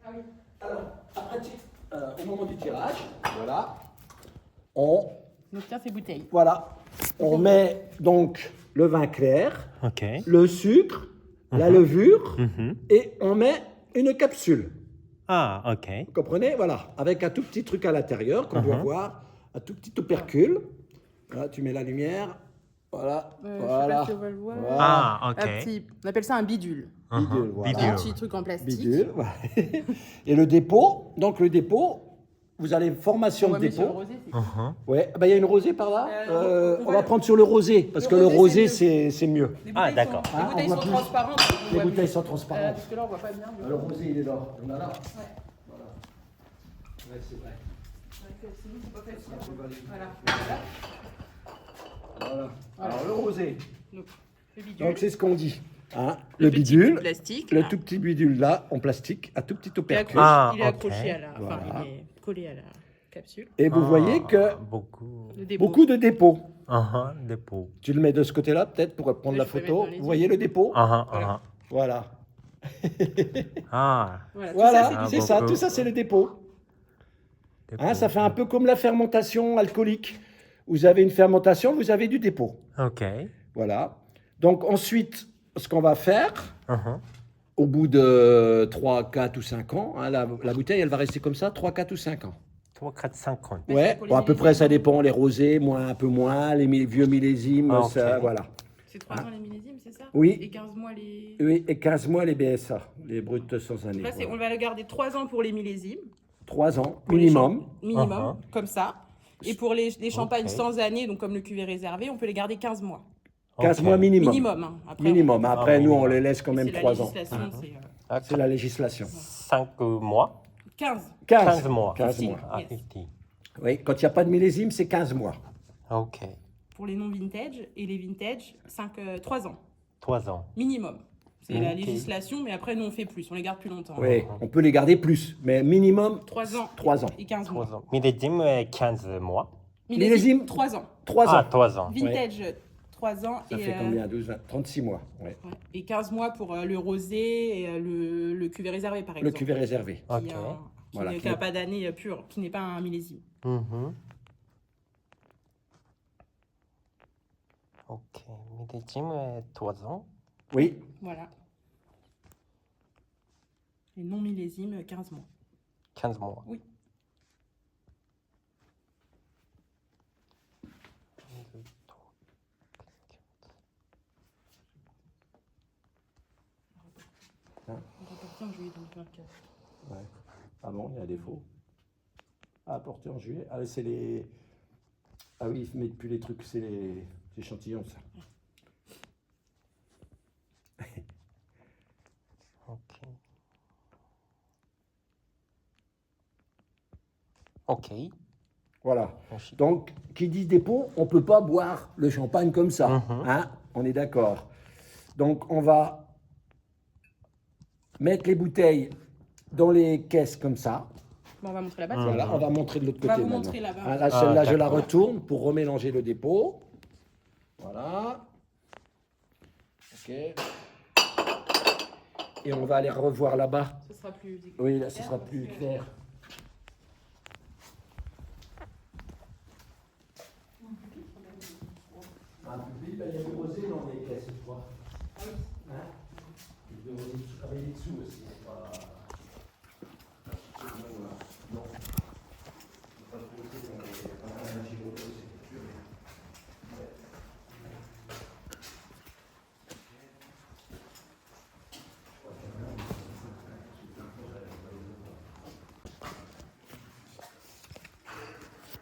Ah oui. Alors, après, au moment du tirage, voilà, on, Donc tiens ces bouteilles. voilà, on met donc le vin clair, Ok. le sucre, la levure, et on met une capsule. Ah, ok. Vous comprenez? Voilà, avec un tout petit truc à l'intérieur qu'on doit voir, un tout petit opercule. Voilà, tu mets la lumière. Voilà, Je sais voilà. pas si on va le voir. Voilà. Ah, ok. Un petit, on appelle ça un bidule. Bidule, voilà. Bidule. Un petit truc en plastique. Bidule, voilà. Et le dépôt, donc le dépôt, vous allez formation On de va mettre sur le dépôt. rosé, c'est Ouais, bah, il y a une rosée par là. on On va- va prendre sur le rosé, parce Le que le rosé, rosé, c'est c'est mieux. Les Ah, bouteilles d'accord. sont- Ah, Les bouteilles on voit sont plus. transparentes. on Les voit bouteilles plus. sont transparentes. Parce que là, on voit pas bien. Ah, le rosé, il est là. On a là. Ouais. Voilà. Ouais, c'est vrai. Sinon, c'est pas facile. On va aller- Voilà. Voilà. Voilà. Alors, le rosé. Donc, le bidule. Donc, c'est ce qu'on dit. Hein, le petit bidule, bout de plastique. le là. tout petit bidule là, en plastique, à tout petit Il est opercule. accroché, Ah, il est ok. accroché à la. Enfin, Voilà. il est collé à la capsule. Et vous voyez que Beaucoup. Le dépôt. beaucoup de dépôts. Dépôt. Tu le mets de ce côté-là, peut-être, pour prendre Ouais, la je peux photo. mettre dans les Vous voyez le dépôt? Voilà. Voilà. Ah, Voilà, Voilà, c'est tout ça, ça, beaucoup. tout ça c'est le dépôt. Hein, ça fait un peu comme la fermentation alcoolique. Vous avez une fermentation, vous avez du dépôt. Ok. Voilà. Donc ensuite, ce qu'on va faire, Mhm. au bout de 3, 4 ou 5 ans, hein, la bouteille, elle va rester comme ça 3, 4 ou 5 ans. 3, 4, 5 ans. Mais Ouais, c'est pour les bon, à peu millésimes, près, ça hein. dépend. Les rosés, moins, un peu moins. Les vieux millésimes, Ah, ok. ça, voilà. C'est 3 ans les millésimes, c'est ça? Oui. Et 15 mois les. Oui, et 15 mois les BSA, les brutes sans année. Là, on va le garder 3 ans pour les millésimes. 3 ans, Pour les minimum. minimum, comme ça. Et pour les champagnes Ok. sans année, donc comme le cuvée réservé, on peut les garder 15 mois. 15 Ok. mois minimum. Minimum. Hein. Après, Minimum. Après, nous, on minimum. les laisse quand même c'est la 3 ans. législation, c'est Ah, C'est la législation. 5 mois. 15. 15 mois. 15 Si. mois. Ah, Yes. 50. Oui, quand il n'y a pas de millésime, c'est 15 mois. Ok. Pour les non-vintage et les vintage, 3 ans. 3 ans. Minimum. C'est la Ok. législation, mais après, nous, on fait plus. On les garde plus longtemps. Oui, on peut les garder plus, mais minimum 3 ans. 3 ans. Et 15 mois. 3 ans. Millésime, 15 mois. Millésime, 3 ans. 3 Ah, ans. 3 ans. Vintage, 3 ans. Ça et, fait combien 12, 20, 36 mois. Ouais. ouais. Et 15 mois pour le rosé et le cuvée réservé, par Le exemple. cuvée réservé. Qui, Ok. Voilà, qui qui n'a n'est- pas d'année pure, qui n'est pas un millésime. Mhm. Ok. Millésime, 3 ans. Oui, Voilà. Et non millésime, 15 mois. 15 mois. Oui. On repartit en juillet 2024. ouais. Ah bon, il y a des faux. Ah, porté en juillet. Ah, c'est les. Ah oui, ils mettent plus les trucs, c'est les échantillons, ça. Ok. Ok. Voilà. Merci. Donc, qui dit dépôt, on ne peut pas boire le champagne comme ça. Mhm. Hein, on est d'accord. Donc, on va mettre les bouteilles dans les caisses comme ça. Bon, on va montrer là-bas. Voilà, on va montrer de l'autre On va côté vous maintenant. montrer là-bas. Hein, là, celle-là, je la d'accord. retourne pour remélanger le dépôt. Voilà. Ok. Et on va aller revoir là-bas. Ce sera plus. Oui, là, ce sera plus clair. Un public, il y a du rosé dans les caisses, je crois. Hein? Il y a du rosé avec les dessous aussi. C'est pas... Non. Pas de rosé dans les... Pas de Giraud, c'est sûr. Ouais.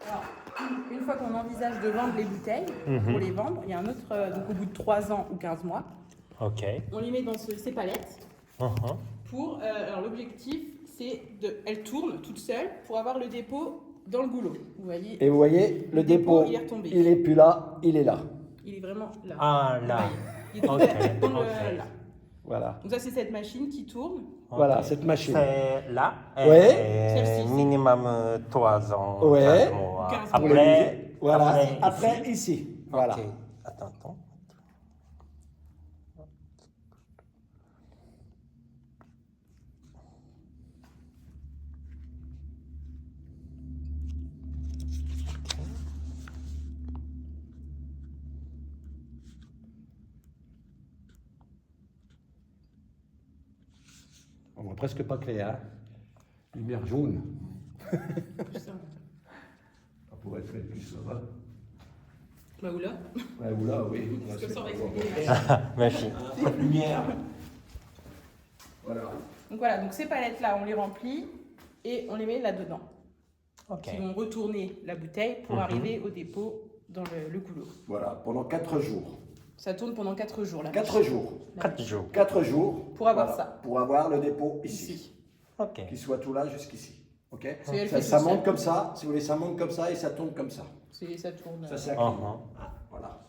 Alors, une fois qu'on envisage de vendre les bouteilles, pour les vendre, il y a un autre, donc au bout de 3 ans ou 15 mois, Ok. on les met dans ces palettes Mhm. pour. Alors, l'objectif, c'est elles tournent toutes seules pour avoir le dépôt dans le goulot. Vous voyez, Et vous voyez, le dépôt, il est retombé. il est plus là, il est là. il est vraiment là. Ah, là. Il est dans Ok, dans ok. là. Voilà. Donc ça, c'est cette machine qui tourne. Voilà, Ok. cette machine. C'est là. Ouais. Celle-ci, c'est- Minimum 3 ans. Ouais. 15 mois. 15 mois. Après, Voilà, après, après ici. ici. Voilà. Ok. Attends. On voit presque pas clair. Hein. Lumière jaune. Putain. Ça pourrait être plus ça va. Bah, ou là. Ouais, ou là, oui. Parce que ça, on va voir. expliquer. Merci. Lumière. Voilà. Donc voilà, donc ces palettes-là, on les remplit et on les met là-dedans. Ok. Qui vont retourner la bouteille pour arriver au dépôt dans le goulot. Voilà, pendant 4 jours. Ça tourne pendant 4 jours là. 4 jours. 4 jours. 4 jours. Pour avoir voilà, ça. Pour avoir le dépôt ici. Ici. Ok. Qui soit tout là jusqu'ici. Ok elle ça fait ça tout monte seul. comme ça. Si vous voulez, ça monte comme ça et ça tourne comme ça. Ça tourne. Ça, c'est la Uh-huh. clé. Ah, voilà.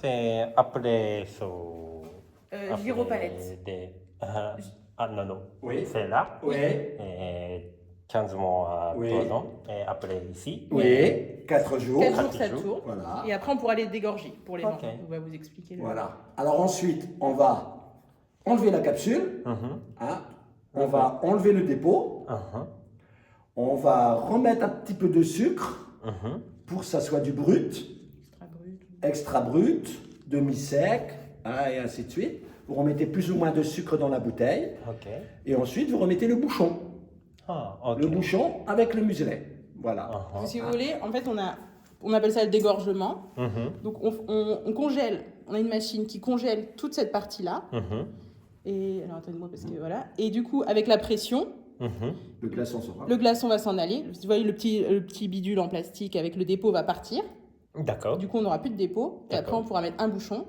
C'est après ce. Gyropalette. Des... ah non. Oui. C'est là. Oui. Et 15 mois, Oui. 3 ans. Et après ici. Oui, 4 jours. 4 jours, 4 7 jours. jours. Voilà. Et après, on pourra les dégorger pour les Ok. vendre. On va vous expliquer. Voilà. Alors ensuite, on va enlever la capsule. Hein. On va enlever le dépôt. On va remettre un petit peu de sucre pour que ça soit du brut, extra brut, demi-sec, hein, et ainsi de suite. Vous remettez plus ou moins de sucre dans la bouteille. Ok. Et ensuite, vous remettez le bouchon. Ah, ok. Le bouchon avec le muselet. Voilà. Si vous voulez, en fait, on appelle ça le dégorgement. Donc, on congèle. On a une machine qui congèle toute cette partie-là. Et alors, attendez-moi parce que voilà. Et du coup, avec la pression, Le glaçon sera. le glaçon va s'en aller. Vous voyez le petit bidule en plastique avec le dépôt va partir. D'accord. Du coup, on n'aura plus de dépôt. Et après, D'accord. on pourra mettre un bouchon.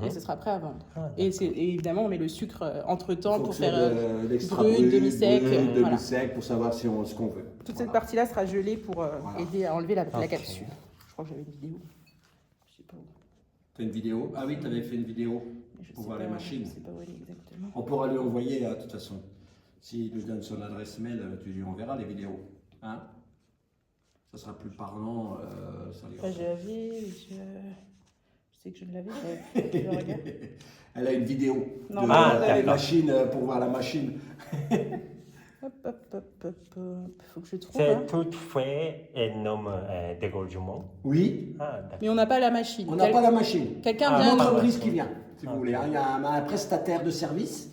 Et ce sera prêt à vendre. Et évidemment, on met le sucre entre-temps pour faire l'extra brut, demi-sec. brut, Voilà. demi-sec pour savoir si ce qu'on veut. Toute cette partie-là sera gelée pour Voilà. aider à enlever la Ok. capsule. Je crois que j'avais une vidéo. Je sais pas où. Tu as une vidéo? Ah oui, tu avais fait une vidéo Mais je pour sais voir pas, les machines. Je sais pas où elle est exactement. On pourra lui envoyer, de toute façon. S'il nous donne son adresse mail, tu lui enverras les vidéos. Hein? Ça sera plus parlant. Ça lui Enfin, je sais que je l'avais. Je le regarde. Elle a une vidéo Non, de mais Ah, vous la l'avez d'accord. machine pour voir la machine. Hop, hop, hop, hop, hop. Faut que je trouve. C'est Hein. tout fait et nomme dégorgement. Oui, Ah, d'accord. Mais on n'a pas la machine. on n'a pas la machine. Quelqu'un Ah, Il y a vient. une non. entreprise qui vient, si vous voulez. Hein. Il y a un prestataire de service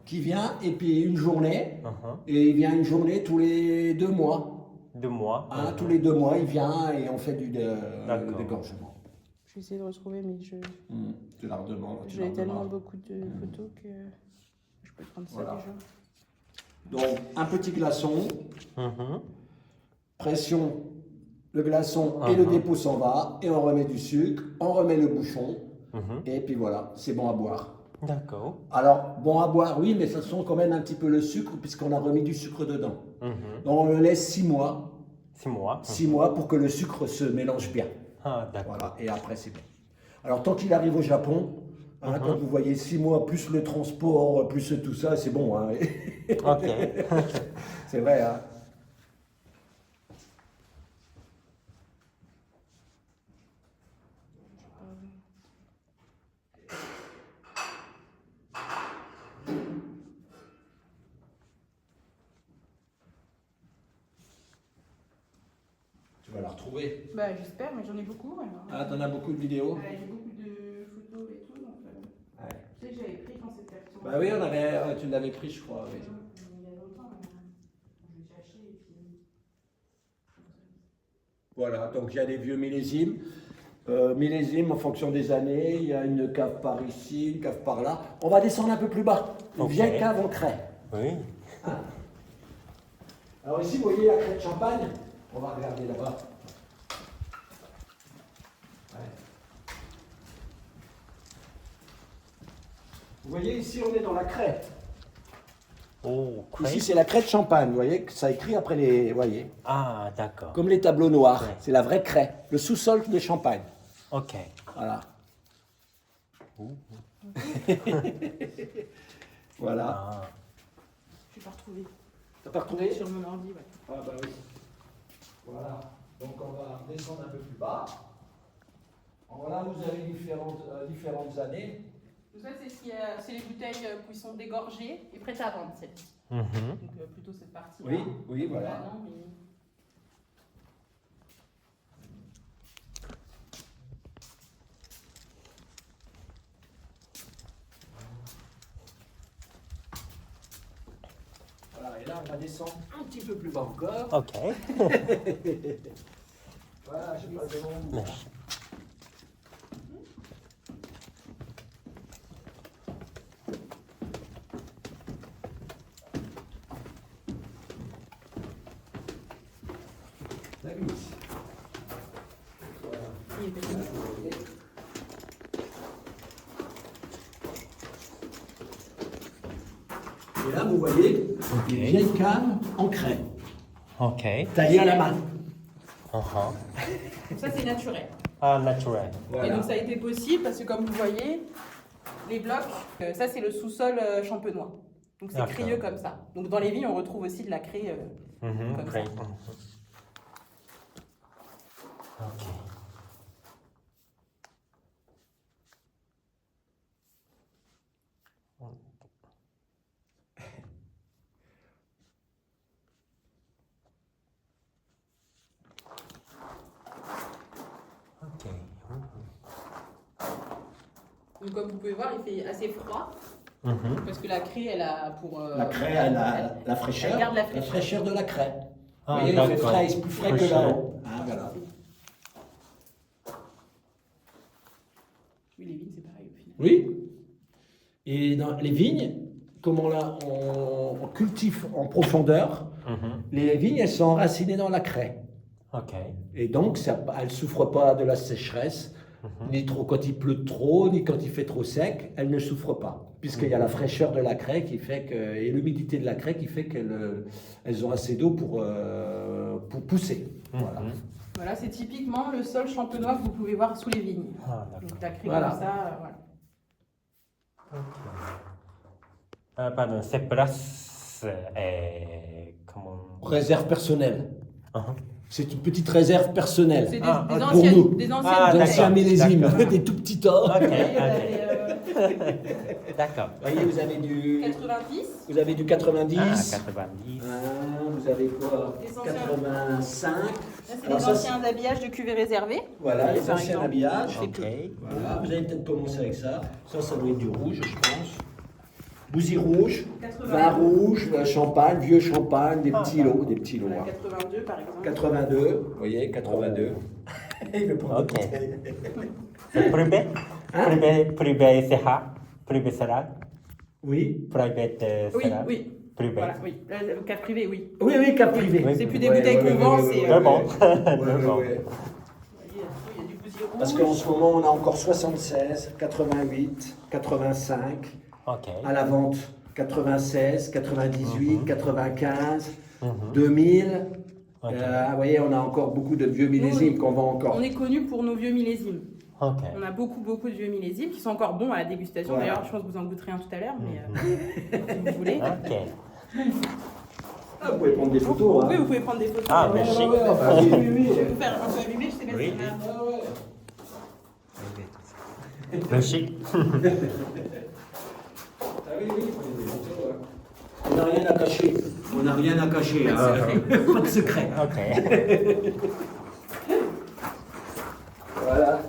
qui vient, et puis une journée, et il vient une journée tous les 2 mois. 2 mois. Hein, tous les 2 mois, il vient et on fait du D'accord. dégorgement. Je vais essayer de retrouver, mais Tu la redemandes. j'ai tellement beaucoup de photos que je peux prendre ça Voilà. déjà. Donc, un petit glaçon, pression, le glaçon et le dépôt s'en va, et on remet du sucre, on remet le bouchon, et puis voilà, c'est bon à boire. D'accord. Alors, bon à boire, oui, mais ça sent quand même un petit peu le sucre, puisqu'on a remis du sucre dedans. Donc, on le laisse 6 mois, 6 mois. 6 mois pour que le sucre se mélange bien. Ah, d'accord. Voilà, et après, c'est bon. Alors, tant qu'il arrive au Japon, hein, quand vous voyez 6 mois, plus le transport, plus tout ça, c'est bon. Hein. Ok. C'est vrai, hein. Tu vas la retrouver. Bah, j'espère, mais j'en ai beaucoup. Alors. Ah, t'en as beaucoup de vidéos? J'ai beaucoup de photos et tout. Donc, Ouais. tu sais que j'avais pris quand c'était actif. Bah oui, tu l'avais pris, je crois. Oui. Il y a longtemps, je l'ai caché et puis. Voilà, donc il y a des vieux millésimes. Millésimes en fonction des années. Il y a une cave par ici, une cave par là. On va descendre un peu plus bas. Une Ok. vieille cave en craie. Oui. Alors ici, vous voyez la craie de champagne. On va regarder là-bas. Ouais. Vous voyez, ici, on est dans la craie. Oh, Ici, crêpe. c'est la craie de champagne. Vous voyez, que ça écrit après les... Vous voyez, Ah, d'accord. comme les tableaux noirs. Ouais. C'est la vraie craie. Le sous-sol de champagne. Ok. Voilà. Voilà. Ah. Je vais pas retrouver. T'as pas retrouvé? Sur mon ordi, ouais. Ah bah oui. Voilà. Donc on va descendre un peu plus bas. Voilà, vous avez différentes années. Donc ça, c'est les bouteilles qui sont dégorgées et prêtes à vendre, celles-ci. Mhm. Donc plutôt cette partie-là. Oui, oui, voilà. Non, mais... Voilà, et là on va descendre un petit peu plus bas encore. Ok. Voilà, je passe devant vous. Merci. La glisse. Voilà. Il est petit. Et là, vous voyez, une vieille cave en craie, Ok. taillée à la main. Donc ça, c'est naturel. Ah, naturel. Et Voilà. donc ça a été possible parce que comme vous voyez, les blocs, ça c'est le sous-sol champenois. Donc c'est D'accord. crayeux comme ça. Donc dans les vignes, on retrouve aussi de la craie comme Great. ça. Ok. Ok. Donc comme vous pouvez voir, il fait assez froid parce que la craie, elle a pour... La craie, elle a la fraîcheur. elle garde la La fraîcheur de la craie. Ah, Vous voyez, il fait d'accord. frais, c'est plus frais que Fraîcheur. là-haut. Ah, voilà. Oui, les vignes, c'est pareil au final. Oui. Et dans les vignes, comme on cultive en profondeur, les vignes, elles sont enracinées dans la craie. Ok. Et donc, elles ne souffrent pas de la sécheresse, ni trop quand il pleut trop, ni quand il fait trop sec. Elles ne souffrent pas, puisqu'il y a la fraîcheur de la craie qui fait que, et l'humidité de la craie qui fait qu'elles ont assez d'eau pour pousser. Voilà. Voilà, c'est typiquement le sol champenois que vous pouvez voir sous les vignes. Ah, d'accord. Donc la craie Voilà. comme ça, voilà. Pardon, cette place est comment? Réserve personnelle. Uh-huh. C'est une petite réserve personnelle. C'est des, Ah, des pour anciennes, nous. des anciennes Ah, Des bouteilles. anciens millésimes, d'accord. des tout petits tas. Ok, Vous ok. avez D'accord. Vous voyez, vous avez du 90, Vous avez du 90. Ah, 90. Vous avez quoi? Des anciens. 85. là c'est Alors des ça, anciens habillages de cuvée réservée. Voilà, les Par anciens exemple. habillages. Ok. Voilà, vous allez peut-être commencer avec ça. Ça doit être du rouge, je pense. Bousie rouge, 80. vin rouge, champagne, vieux champagne, des petits lots, des petits lots. Voilà, hein. 82 par exemple. 82, vous voyez, 82. Il veut prendre Ok. la bouteille. Privé? Privé CH? Privé salade? Oui. Private Oui, salade? oui. Privé. Voilà, oui. Le cas privé, oui. Oui, oui, cap privé. Oui. C'est plus des bouteilles qu'on vend, c'est. De bon. Ouais, De ouais, bon. ouais. Il y a du bousier rouge. Parce qu'en ce moment, on a encore 76, 88, 85. Ok. À la vente, 96, 98, 95, 2000. Ok. Vous voyez, on a encore beaucoup de vieux millésimes qu'on vend encore. On est connu pour nos vieux millésimes. Ok. On a beaucoup de vieux millésimes qui sont encore bons à la dégustation. Voilà. D'ailleurs, je pense que vous en goûterez un tout à l'heure, mais si vous voulez. Ok. Ah, vous pouvez prendre des photos. Oui, vous pouvez prendre des photos. Ah, merci. oui, oui, Je oui. vais vous faire un peu allumer, je sais pas Oui. si Merci. Ah oui, oui, prenez des photos. Hein. On n'a rien à cacher. On n'a rien à cacher. Hein. Pas de secret. Ok. Voilà.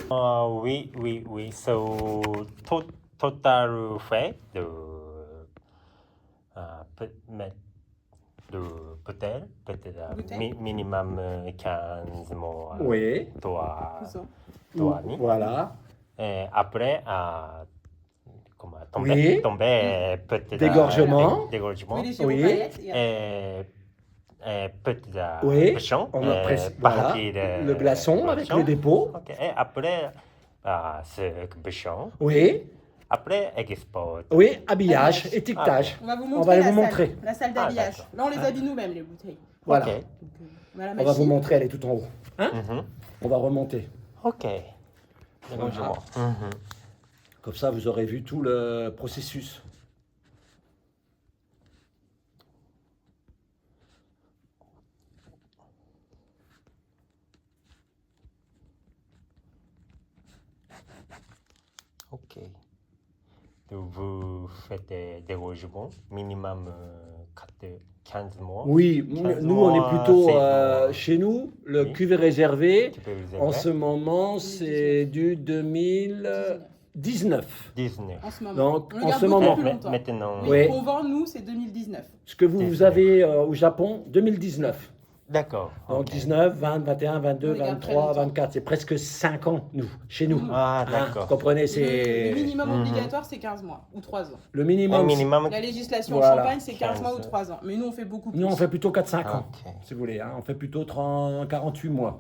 Oui, oui, oui. So, total fait de, de peut-être Bouteille. minimum 15 mois. Oui. Doit, ça. Voilà. Et après, comment, Oui. tomber peut-être Dégorgement. dégorgement. Oui, les Oui. gyropalettes. Et peut-être Oui. bouchon. On a voilà. Le glaçon avec le dépôt. Ok. Et après, ce bouchon. Oui. Après, export. Oui, habillage, étiquetage. On va vous On montrer va la vous salle, montrer. la salle d'habillage. d'accord. Là, on les habille nous-mêmes, les bouteilles. Voilà. Ok. Donc, voilà la On va vous machine. montrer, elle est tout en haut. Hein? Mhm. On va remonter. Ok. Dégorgement. Mhm. Comme ça, vous aurez vu tout le processus. Ok. Donc, vous faites des dégorgements minimum 15 mois. Oui, 15 nous, on mois, est plutôt c'est bon. chez nous. Le Oui. cuvée réservé, Tu peux vous en aider. ce moment, c'est du 2019. 19. En ce moment. Donc, On le en garde ce beaucoup moment. plus longtemps. Maintenant. Oui, Oui. qu'on vend, nous, c'est 2019. Ce que vous avez au Japon, 2019. D'accord. Donc ok. 19, 20, 21, 22, On les garde très 23, longtemps. 24. C'est presque 5 ans, nous, chez nous. Ah, Hein, d'accord. vous comprenez, Le c'est minimum obligatoire, c'est 15 mois ou 3 ans. le Un minimum. minimum. La législation Voilà. en Champagne, c'est 15 mois ou 15. 3 ans. Mais nous, on fait beaucoup plus. Nous, on fait plutôt 4-5 ans, Ok. si vous voulez. Hein. On fait plutôt 30, 48 mois.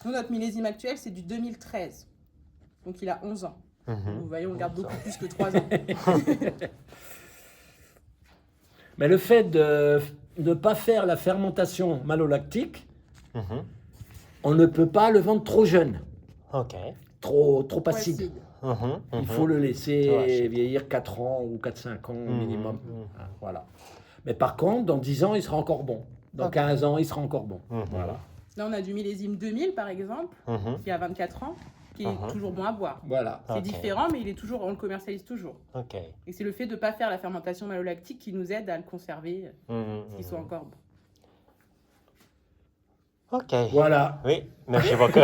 Nous, notre millésime actuel, c'est du 2013. Donc, il a 11 ans. Mhm. Vous voyez, on garde beaucoup plus que 3 ans. Mais le fait de ne pas faire la fermentation malolactique, Mhm. on ne peut pas le vendre trop jeune, OK. trop Trop acide. acide. Il faut le laisser Ouais, vieillir 4 ans ou 4-5 ans au minimum. Hein, voilà. Mais par contre, dans 10 ans, il sera encore bon. Dans 15 ans, il sera encore bon. Voilà. Là, on a du millésime 2000, par exemple, qui a 24 ans, qui est toujours bon à boire. Voilà. C'est Ok. différent, mais on le commercialise toujours. OK. Et c'est le fait de ne pas faire la fermentation malolactique qui nous aide à le conserver, qu'il soit encore bon. OK. Voilà. Oui, merci beaucoup.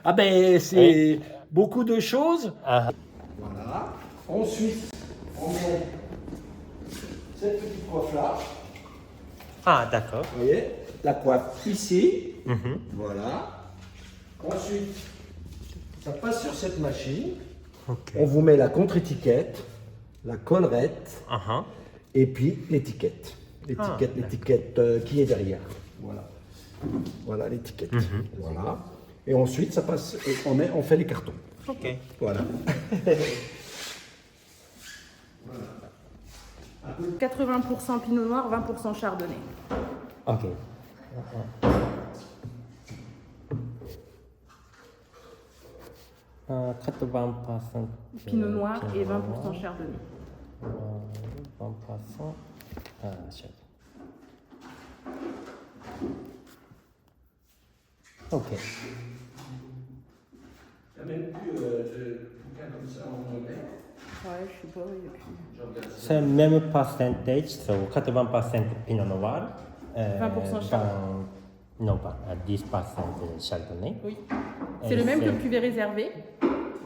Ah ben, c'est beaucoup de choses. Ah, Voilà. Ensuite, on met cette petite coiffe-là. ah, d'accord. Vous voyez, la coiffe ici. Voilà. Ensuite, ça passe sur cette machine. OK. On vous met la contre-étiquette, la collerette Uh-huh. et puis l'étiquette. L'étiquette qui est derrière. Voilà. Voilà l'étiquette. Voilà. Et ensuite, ça passe, et on fait les cartons. OK. Voilà. 80% pinot noir, 20% chardonnay. OK. Euh, 80% Pinot noir et 20% chardonnay. 20% chardonnay. OK. Il n'y a même plus de bouquin comme ça en anglais. Ouais, je sais pas, il y a plus. C'est le même percentage, so 80% Pinot Noir. 20% Chardonnay. Non, pas 10% Chardonnay. Oui. C'est le même que le cuvée réservé.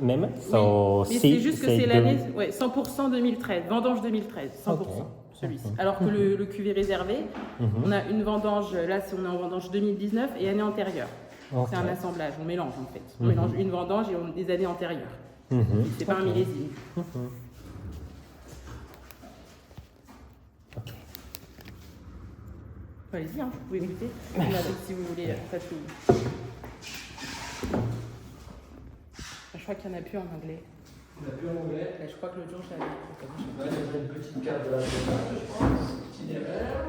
Même, Oui. so Mais c'est juste que c'est l'année 100% 2013, vendange 2013, 100%. Ok. Celui-ci. Alors que le cuvée réservé, on a une vendange, là on est en vendange 2019 et année antérieure. Ok. C'est un assemblage, on mélange en fait. On mélange une vendange et des années antérieures. C'est pas un millésime. OK. Allez-y, hein, vous pouvez goûter. Si vous voulez, pas tout. Je crois qu'il n'y en a plus en anglais. Il n'y a plus en anglais. Je crois que l'autre jour, j'avais. Là, il y a une petite carte de la démarche, je pense. Itinéraire.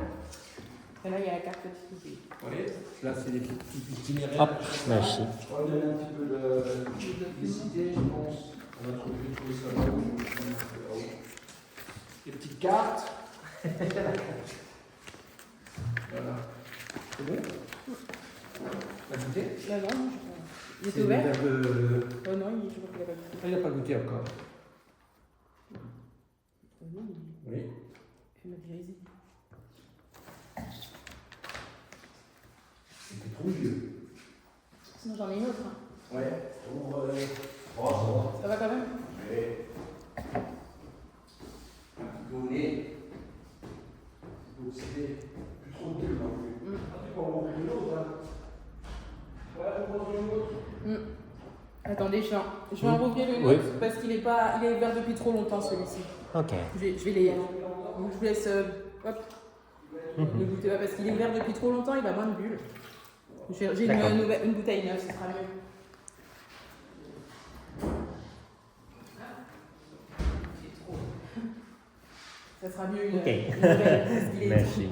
Et là, il y a la carte d'identité. Oui. Là, c'est les petits itinéraires. Hop, merci. On va donner un petit peu des idées, je pense. On va trouver ça là. Les petites cartes. Voilà. C'est bon? On va goûter? Là, non, je crois. Il était C'est ouvert? un peu- Oh non, je crois qu'il n'a pas goûté. Ah, il n'a pas goûté encore. Oh non, Oui. il m'a dit vas-y. C'était trop vieux. Sinon, j'en ai une autre. Hein. Ouais. Ça va quand même? Oui. Un petit peu au nez. Donc c'était plus trop vieux non plus. Ah, tu peux en manger une autre, hein? Ouais, on mange une autre. Attendez, je vais en rouvrir le Oui. nôtre parce qu'il est ouvert depuis trop longtemps celui-ci. OK. Je vais les. Donc je vous laisse. Hop. Ne goûtez pas parce qu'il est ouvert depuis trop longtemps, il a moins de bulles. J'ai une bouteille neuve, ce sera mieux. Ça sera mieux une nouvelle parce qu'il est Merci.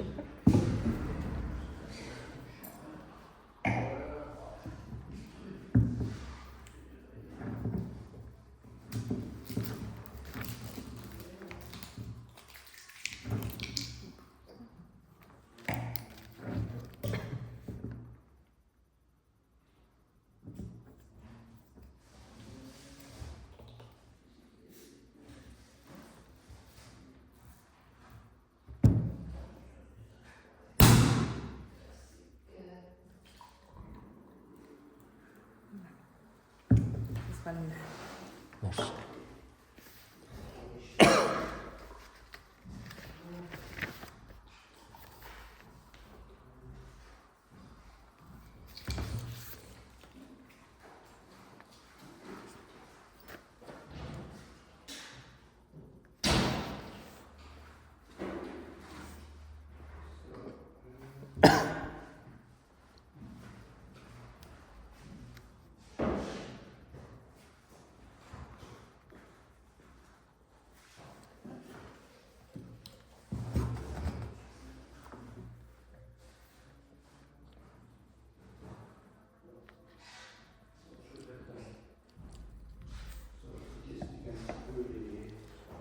Ce sera mieux. Merci.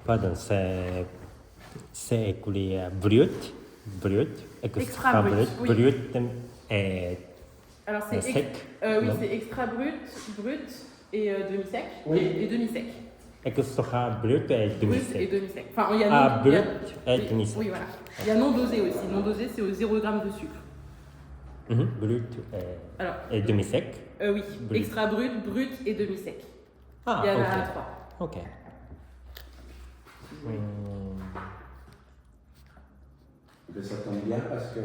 Pardon, c'est écrit brut, extra brut, oui. brut et Alors c'est sec. oui, non? c'est extra brut et demi-sec. Oui. Et demi-sec. Extra brut et Brut et demi-sec. demi-sec. Enfin, il y a Ah, il y a- brut et oui, demi-sec. Oui, voilà. Il y a non dosé aussi. Non dosé, c'est au 0 g de sucre. Brut Alors, et demi-sec. oui, Brut. extra brut et demi-sec. Ah, Il y en a ok. 3. Ok. Mais ça tombe bien parce que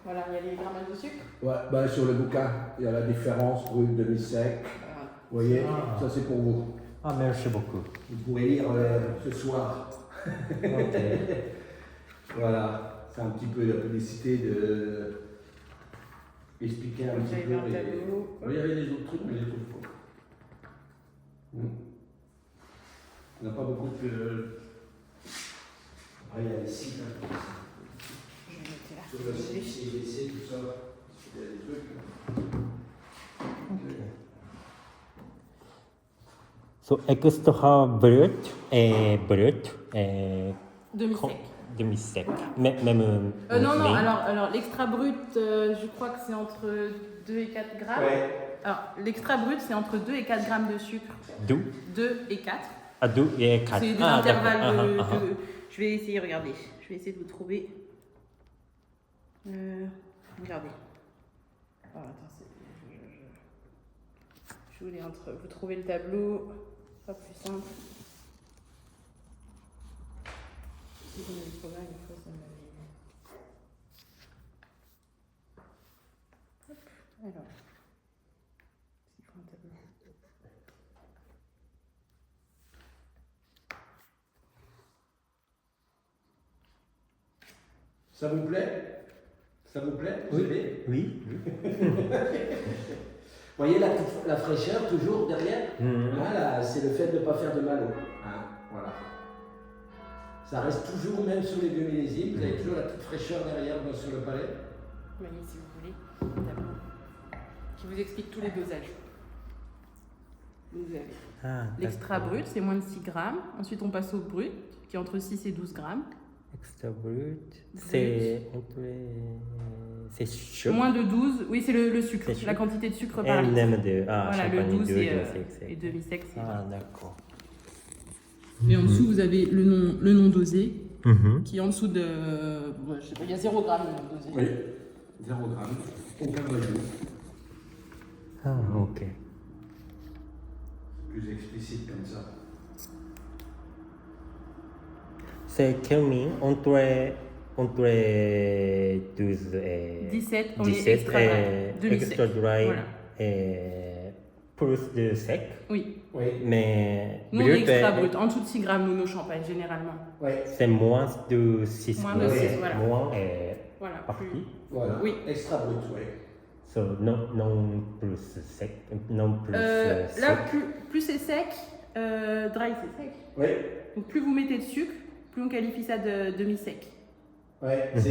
Voilà, il y a les grammages de sucre. ouais, bah, sur le bouquin, il y a la différence brut, demi-sec. Voilà. Vous voyez, Ah. ça c'est pour vous. Ah, merci beaucoup. Vous pourrez lire ce soir. Ok. Voilà, c'est un petit peu la publicité de expliquer un petit J'avais peu. vers le tableau. Oui, il y avait des autres trucs, mais les autres fois. On n'a pas beaucoup de. Ah, il y a les sites. Hein. Je vais noter là. Sur le site CGC, tout ça. Il y a des trucs. So, extra brut et Demi-sec. demi-sec. Voilà. Même. Non, mais- alors l'extra brut, je crois que c'est entre 2 et 4 grammes. Ouais. Alors, l'extra brut, c'est entre 2 et 4 grammes de sucre. 2 2 et 4. à 2 et 4. C'est des intervalles de. Je vais essayer, regardez. Je vais essayer de vous trouver. Regardez. Oh, attends, je voulais vous trouvez le tableau. Pas plus simple. Si vous me trouvez une fois, ça m'avait. Hop, alors. Il faut un tableau. Ça vous plaît? Ça vous plaît? Vous aimez? Oui. Vous voyez la fraîcheur toujours derrière? Mhm. Voilà, c'est le fait de ne pas faire de malo. Hein, voilà. Ça reste toujours, même sur les 2 millésimes, vous avez toujours la petite fraîcheur derrière sur le palais. Vous voyez, si vous voulez, le tableau qui vous explique tous les dosages. Donc, vous avez Ah, l'extra brut, c'est moins de 6 grammes. Ensuite, on passe au brut, qui est entre 6 et 12 grammes. extra brut. C'est chaud. Moins de 12, oui, c'est le sucre, C'est la chaud. quantité de sucre Et par litre. M2. Ah, Voilà, le champagne 12 2, et demi-sec. demi-sec. c'est- Ah, d'accord. Et en dessous, vous avez le non dosé, Mhm. qui est en dessous de. Je sais pas, il y a 0 grammes de non dosé. Oui, 0 gramme, aucun noyau. Ah, ok. Plus explicite comme ça. C'est combien entre 12 et 17, on 17 est extra dry. Demi-sec. extra dry Voilà. et plus de sec, Oui, Oui, mais nous on est brut extra est- brut, en dessous de 6 grammes, nous, nos champagnes, généralement. oui, c'est moins de 6 Moins de 6, voilà. Moins est Voilà. parti. voilà. Oui. Extra brut, oui. So, non plus sec, non plus Là, sec. plus c'est sec, dry c'est sec. Oui, Donc plus vous mettez de sucre, plus on qualifie ça de demi-sec. ouais, Oui.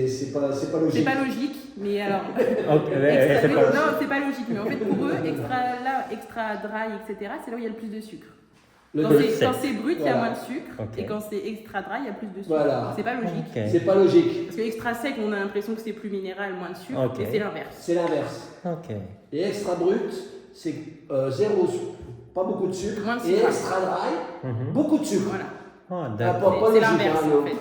c'est pas C'est logique. pas logique, mais alors. Ok, ouais, c'est pas- Non, c'est pas logique, mais en fait pour eux, extra dry, etc., c'est là où il y a le plus de sucre. Le Quand deux, c'est brut, il y a Voilà. moins de sucre, Ok. et quand c'est extra dry, il y a plus de sucre. Voilà. C'est pas logique. Ok. c'est pas logique. Parce que extra sec, on a l'impression que c'est plus minéral, moins de sucre, Ok. et c'est l'inverse. C'est l'inverse. Ok. Et extra brut, c'est 0, pas beaucoup de sucre. Moins de Et sucre. extra dry, Mhm. beaucoup de sucre. Voilà. Ah, Ah, d'accord. pas C'est logique, l'inverse, hein, en le- fait.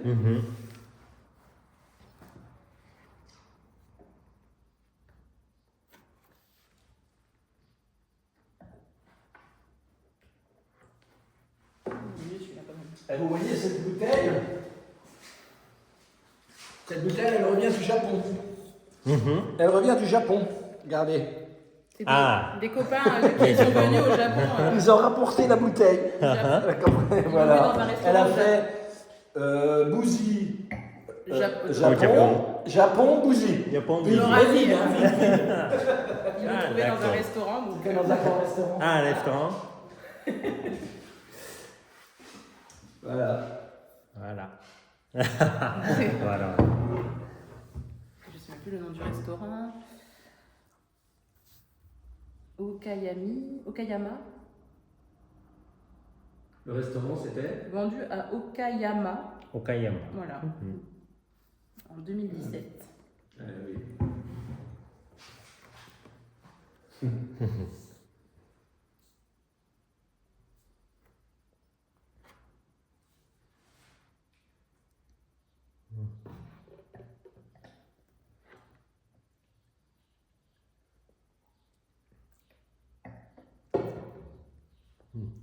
Mhm. Mieux celui-là, quand même. Et vous voyez cette bouteille? Cette bouteille, elle revient du Japon. Mhm. Elle revient du Japon. Regardez. C'est Ah. des copains qui sont venus au Japon. Ils ont rapporté la bouteille. au Japon. Voilà. dans un restaurant Elle a au fait Bouzy. Japon. Japon, Bouzy. Japon, Ils l'ont oui. ramené. Ils l'ont Ah, trouvé dans un d'accord. restaurant. Donc, C'était dans un grand restaurant. Ah, restaurant. Voilà. Voilà. je Voilà. ne sais même plus le nom du restaurant. Okayama. Le restaurant, c'était Vendu à Okayama, Okayama. voilà, en 2017. Oui.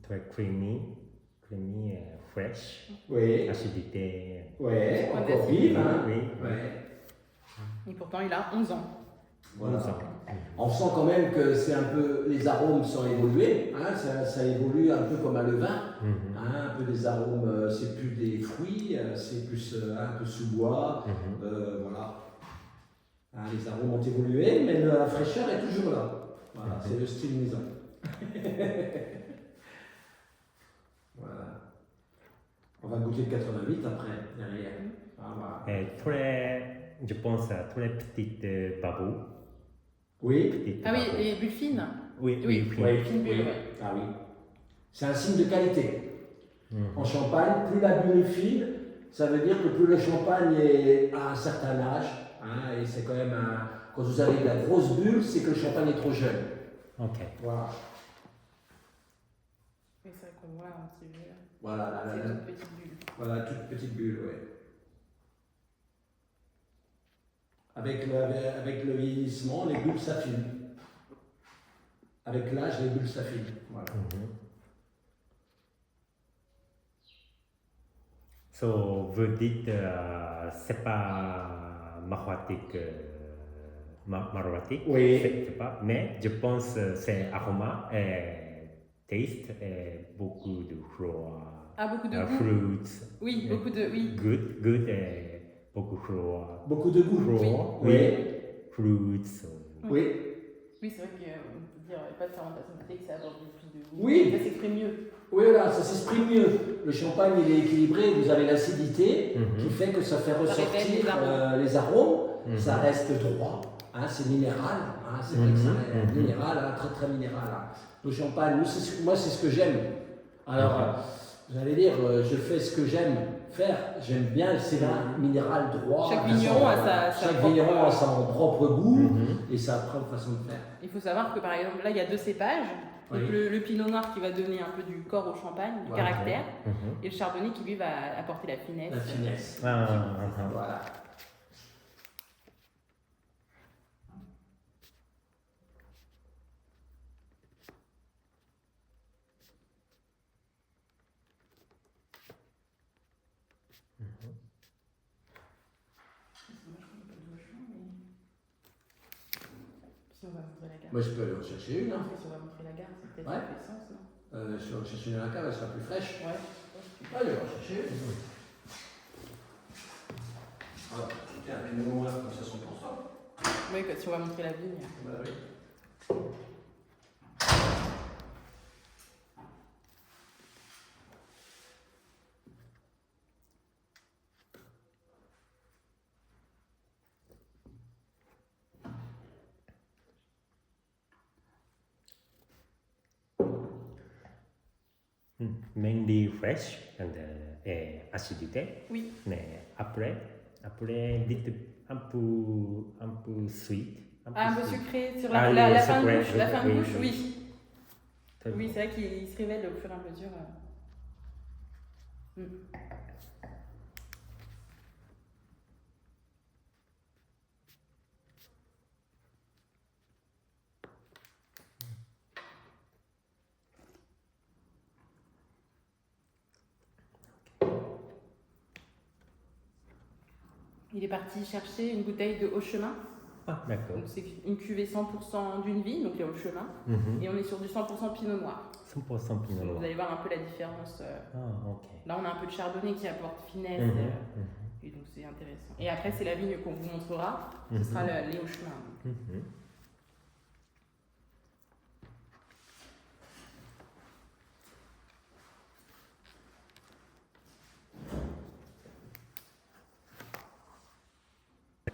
Très creamy et fresh. Oui. Acidité. Ouais, Point encore d'acidité. vive, hein. Oui. Ouais. Et pourtant, il a 11 ans. Voilà. 11 ans. On sent quand même que c'est un peu, les arômes sont évolués, hein, ça évolue un peu comme un levain, hein, un peu des arômes, c'est plus des fruits, c'est plus un peu sous-bois, voilà. Hein, les arômes ont évolué, mais la fraîcheur est toujours là. Voilà, c'est le style maison. Voilà. On va goûter le 88 après, derrière. Voilà. Je pense à très petite babou. Oui. Petite Ah oui, babou. les bulles fines. Oui, Oui. oui. Oui, Fine bulle, oui. ouais. Ah oui. C'est un signe de qualité. En Champagne, plus la bulle est fine, ça veut dire que plus le champagne est à un certain âge, hein, et c'est quand même un... Quand vous avez de la grosse bulle, c'est que le champagne est trop jeune. Ok. Voilà. Oui, c'est vrai qu'on voit un petit peu. Voilà, C'est une toute petite bulle. voilà, toute petite bulle, ouais. Avec le vieillissement, les bulles s'affinent. Avec l'âge, les bulles s'affinent. Voilà. So, vous dites, c'est pas maromatique, Oui. c'est pas, mais je pense que c'est aroma et taste et beaucoup de fruits. Ah, beaucoup de goût. Fruits. Oui, beaucoup de. Oui. Good et beaucoup de fruits. Beaucoup de goût. Fruits. Oui. Oui, c'est vrai qu'on peut dire, il n'y a pas de fermentation que ça apporte plus de goût. Oui. Ça s'exprime mieux. Oui, voilà, ça s'exprime mieux. Le champagne, il est équilibré, vous avez l'acidité qui fait que ça fait ressortir révèle les arômes. Ça reste droit, hein, c'est minéral, hein, c'est vrai que ça est minéral, hein, très très minéral. Hein. Le champagne, moi c'est ce que j'aime. Alors, vous allez dire, je fais ce que j'aime faire, j'aime bien ces vins minéral droit. Chaque vigneron a Chaque vigneron a son propre goût et sa propre façon de faire. Il faut savoir que par exemple, là il y a deux cépages. Donc le pinot noir qui va donner un peu du corps au champagne, du caractère, et le chardonnay qui lui va apporter la finesse. La finesse. Voilà. Si on va montrer la gare. Moi je peux aller en chercher une. Hein. Si on va montrer la gare, c'est peut-être Ouais. ça fait sens, non? Si on cherche une à la cave, elle sera plus fraîche. Ouais. Allez, on va chercher une. Alors, tiens, un pinot noir comme ça, 100%. Oui, si on va montrer la vigne. Bah oui. Mainly fresh et acidité. Oui. Mais après un peu sweet. Un peu sucré sur Ah, la oui, fin de sucré, bouche. La fin de oui, bouche, oui. oui. Très Oui, bon. c'est vrai qu'il se révèle au fur et à mesure. Il est parti chercher une bouteille de Haut Chemin. Ah, d'accord. Donc c'est une cuvée 100% d'une vie, donc les Haut Chemin. Et on est sur du 100% Pinot Noir. 100% Pinot Donc Noir. vous allez voir un peu la différence. Ah, ok. Là, on a un peu de chardonnay qui apporte finesse. Et donc c'est intéressant. Et après, c'est la vigne qu'on vous montrera. Ce sera les Hauts Chemins.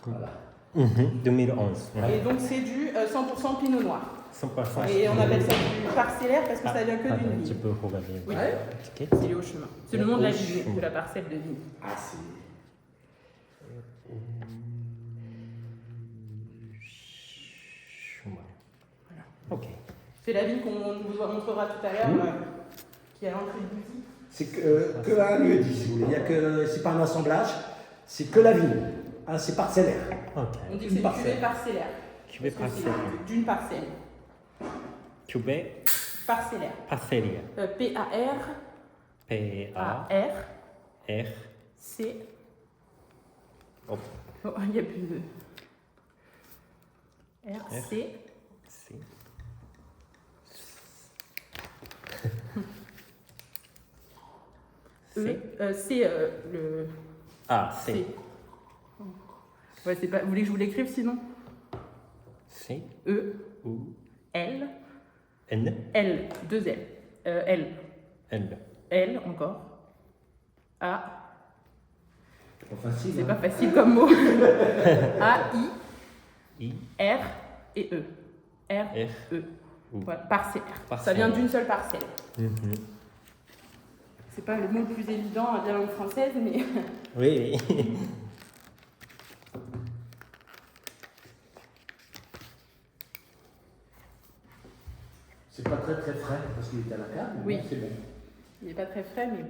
Voilà. 2011. Et donc c'est du 100% pinot noir. 100%. Et on appelle ça du parcellaire parce que ça vient que d'une Tu vigne. peux regarder Oui. l'étiquette. C'est au chemin. C'est le nom de la vigne, de la parcelle de vigne. Ah, c'est. Voilà. Ok. C'est la vigne qu'on vous montrera tout à l'heure, qui est à l'entrée du boutique. C'est que un lieu dit, si vous voulez. Il y a que, c'est pas un assemblage, c'est que la ville. Hein, c'est parcellaire. On Ok. dit que Une c'est une parcelle. cuvée parcellaire. Cuvée Parce que c'est parcellaire. D'une parcelle. Cuvée Parcellaire. parcellaire. P-A-R. P-A-R. A-R. C. Hop. Oh, il n'y a plus de. R. C. C. E. C. Le. Ah, C. C. Ouais, c'est pas. Vous voulez que je vous l'écrive sinon? C. E. U. L. N. L. Deux L. L. L. L encore. A. C'est pas facile. C'est hein. pas facile comme mot. A. I. I. R. Et E. R. R. E. U. Voilà, parcellaire. Ça Parcellaire. vient d'une seule parcelle. Mhm. C'est pas le mot le plus évident à la langue française, mais. Oui, oui. C'est pas très très frais parce qu'il était à la cave. mais Oui. bon, c'est bon. Il n'est pas très frais, mais.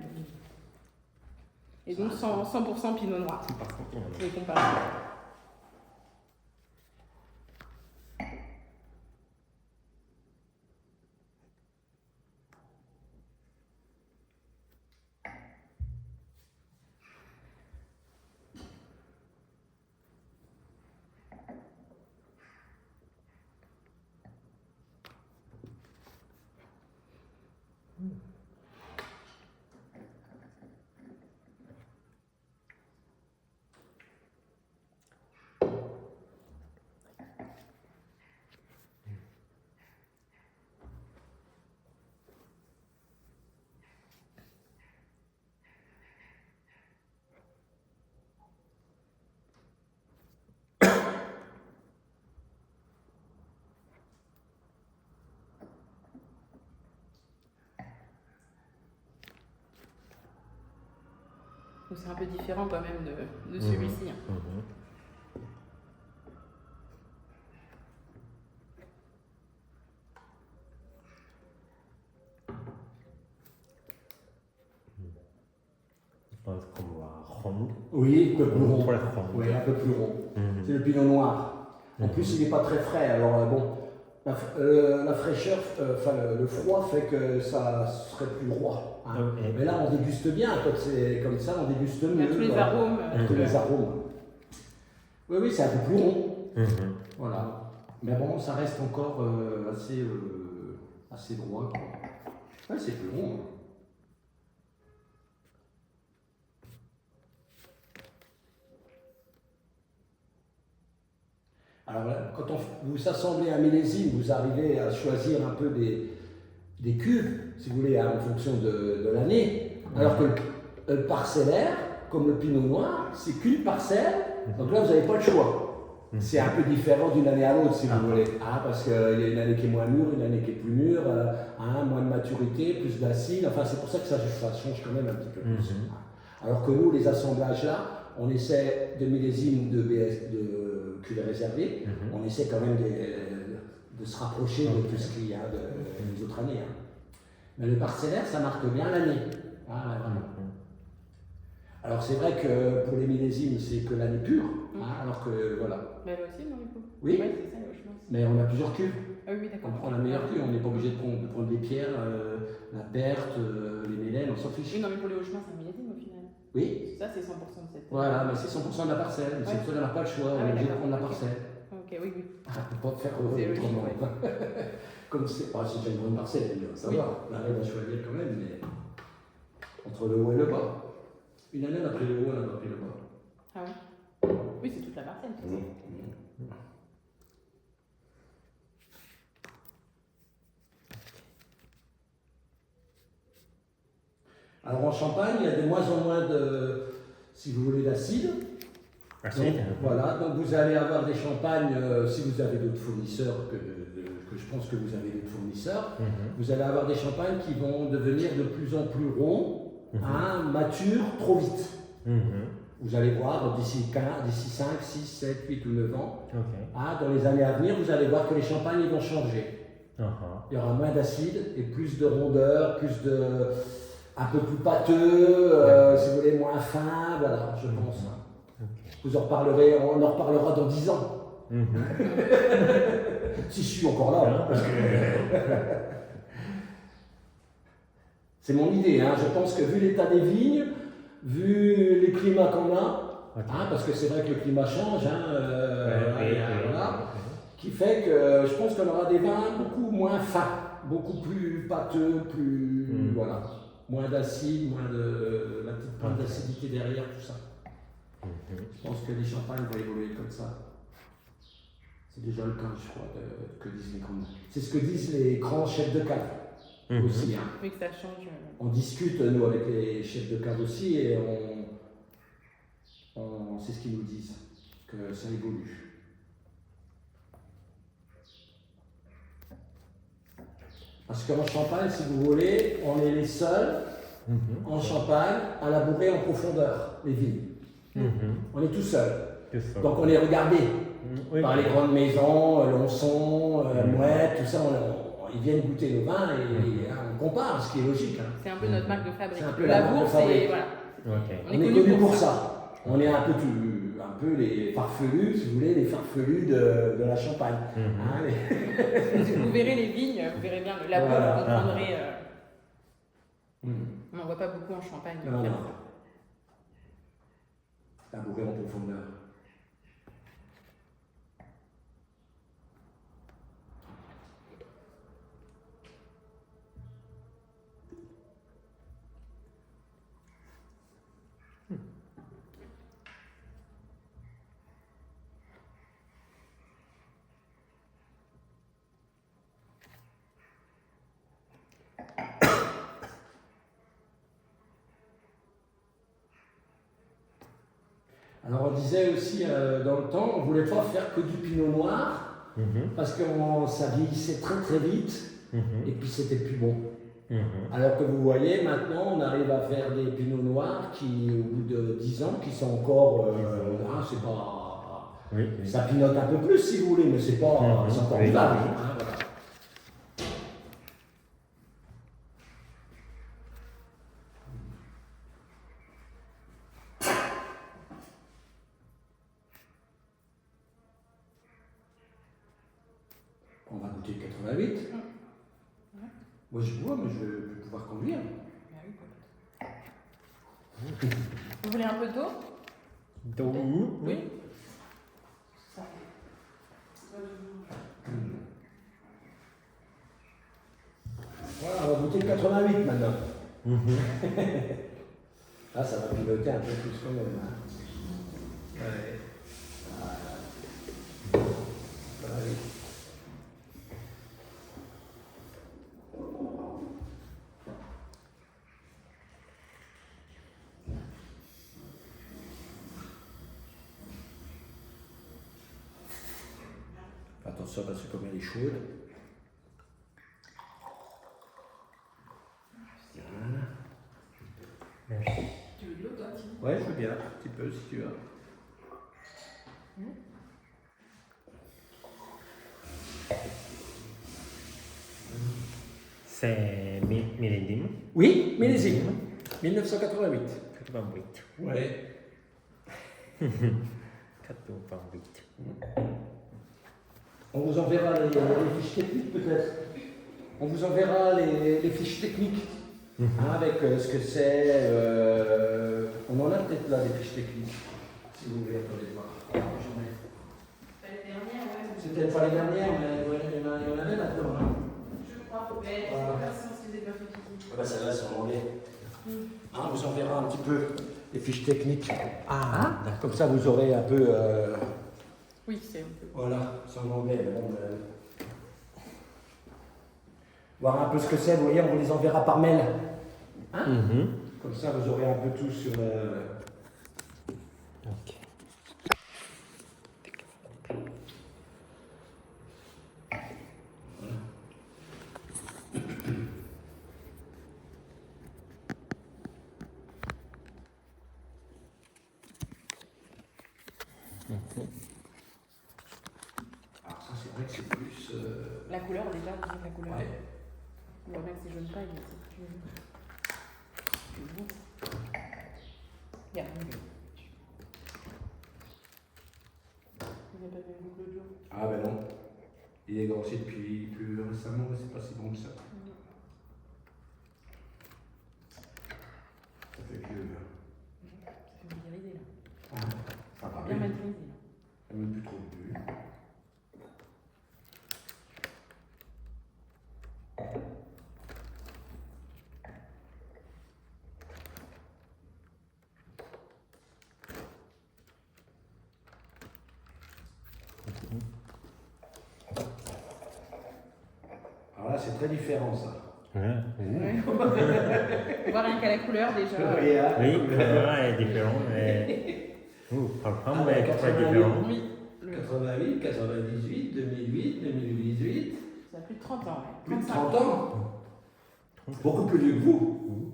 Et donc 100% pinot noir. Par contre, Je vais comparer. Donc c'est un peu différent quand même de celui-ci. Hein. Mhm. Je pense qu'on va rond. Oui, un peu plus rond. Pour la ronde. Oui, un peu plus rond. Mhm. C'est le pinot noir. En plus, il n'est pas très frais. Alors, bon, la fraîcheur, enfin, le froid fait que ça serait plus roi. Hein. Ok. Mais là, on déguste bien. Quand c'est comme ça, on déguste Il y a mieux. tous les voilà. arômes. Tous les arômes. Oui, oui, c'est un peu plus rond. Mhm. Voilà. Mais bon, ça reste encore assez droit. Quoi. Ouais, c'est plus rond. hein. Alors là, quand vous assemblez un millésime, vous arrivez à choisir un peu des cuves, si vous voulez, en fonction de l'année. Alors que le parcellaire, comme le pinot noir, c'est qu'une parcelle, donc là vous n'avez pas le choix. C'est un peu différent d'une année à l'autre, si vous voulez. Ah, parce qu'il y a une année qui est moins mûre, une année qui est plus mûre, moins de maturité, plus d'acide. Enfin, c'est pour ça que ça change quand même un petit peu plus. Alors que nous, les assemblages là, on essaie de millésimes de cuvée réservée, on essaie quand même de se rapprocher de tout ce qu'il y a des autres années. Hein. Mais le parcellaire, ça marque bien l'année. Ah, vraiment. Alors c'est vrai que pour les millésimes, c'est que l'année pure, hein, alors que voilà. Mais elle aussi, non, du coup? Oui. Ouais, c'est ça, le chemin. Mais on a plusieurs cuves. Ah oui, d'accord. On prend la meilleure cuve, on n'est pas obligé de prendre les pierres, la Berthe, les Mélènes, on s'en fiche. Oui, non, mais pour les hauts chemins, c'est un millésime au final. Oui. Ça, c'est 100% de cette. Voilà, mais c'est 100% de la parcelle. C'est pour ça qu'on n'a pas le choix, on est obligé de prendre la parcelle. Ok, oui, oui. On ne peut pas faire C'est logique, autrement. ouais. Comme c'est déjà une grande parcelle, ça Oui. va. On arrive à choisir quand même, mais entre le haut et le bas. Une année, on a pris le haut, on a pris le bas. Ah ouais. Oui, c'est toute la parcelle. tout ça. Alors en Champagne, il y a de moins en moins de, si vous voulez, d'acide. Ensuite, Voilà, donc vous allez avoir des champagnes, si vous avez d'autres fournisseurs, que je pense que vous avez d'autres fournisseurs, vous allez avoir des champagnes qui vont devenir de plus en plus ronds, matures trop vite. Vous allez voir d'ici 5, 6, 7, 8 ou 9 ans, dans les années à venir, vous allez voir que les champagnes ils vont changer. Il y aura moins d'acide et plus de rondeur, un peu plus pâteux, si vous voulez, moins fin, voilà, je pense. Vous en reparlerez, on en reparlera dans 10 ans. Si je suis encore là. Parce que... C'est mon idée, je pense que vu l'état des vignes, vu les climats qu'on a, parce que c'est vrai que le climat change, qui fait que je pense qu'on aura des vins beaucoup moins fins, beaucoup plus pâteux, voilà, moins d'acide, moins de la petite pointe d'acidité derrière, tout ça. Je pense que les champagnes vont évoluer comme ça. C'est déjà le cas, je crois, que disent les grands. C'est ce que disent les grands chefs de cave aussi. Oui, que ça change. On discute, nous, avec les chefs de cave aussi, et c'est ce qu'ils nous disent, que ça évolue. Parce qu'en Champagne, si vous voulez, on est les seuls en Champagne à labourer en profondeur les vignes. On est tout seuls. Donc on est regardé par les grandes maisons, Lonçon, Mouette, tout ça. Ils viennent goûter nos vins et on compare, ce qui est logique. C'est un peu notre marque de fabrique. C'est un peu la marque de fabrique. Voilà. On est connu pour ça. On est un peu les farfelus, si vous voulez, les farfelus de la Champagne. Vous verrez les vignes, vous verrez bien le labour, vous comprendrez. On n'en voit pas beaucoup en Champagne. Non. Labourer en profondeur. Alors on disait aussi dans le temps, on ne voulait pas faire que du pinot noir, parce que ça vieillissait très très vite, et puis c'était plus bon. Alors que vous voyez, maintenant on arrive à faire des pinots noirs qui, au bout de 10 ans, qui sont encore, c'est pas... Ça pinote un peu plus si vous voulez, mais c'est pas, c'est encore vivable. Voilà. On va goûter le 88. Moi je bois, mais je vais pouvoir conduire. Vous voulez un peu d'eau? D'eau? Oui. Voilà, on va goûter le 88 maintenant. Là, ça va piloter un peu plus quand même. Ouais. Attention parce que comme elle est chaude. Voilà. Tu veux de l'eau, toi, Tim? Ouais, je veux bien, un petit peu si tu veux. C'est millésime? Oui, millésime. 1988. 88. Ouais. 88. On vous enverra les fiches techniques peut-être. On vous enverra les fiches techniques avec ce que c'est. On en a peut-être là des fiches techniques. Si vous voulez, attendez voir. C'était pas les dernières, mais il y en avait là-dedans. Je crois, mais merci, on se les a pas fait tout. Celle-là, c'est en anglais. On vous enverra un petit peu les fiches techniques. Comme ça, vous aurez un peu. Oui, c'est un peu. Voilà, c'est en anglais. Mais bon, voir un peu ce que c'est, vous voyez, on vous les enverra par mail. Comme ça, vous aurez un peu tout sur. Ok. La couleur, déjà, la couleur. Ouais. On voit bien que c'est jaune paille, mais c'est plus beau. Regarde, il n'y a pas vu le goût l'autre jour. Ah ben non. Il est grossi depuis plus récemment, mais c'est pas si bon que ça. Ça fait vieux. Ça fait vulgariser, là. Ah, ça va Bien bien. maîtrisé. Elle n'a plus trop bu. Alors là, c'est très différent ça. Ouais. Ouais. On voit rien qu'à la couleur déjà. Oui, le vin est différent. Parfum est très différent. Oui. 88, 98, 2008, 2018. Ça a plus de 30 ans, ouais. Plus de 35. 30 ans. Beaucoup plus vieux que vous.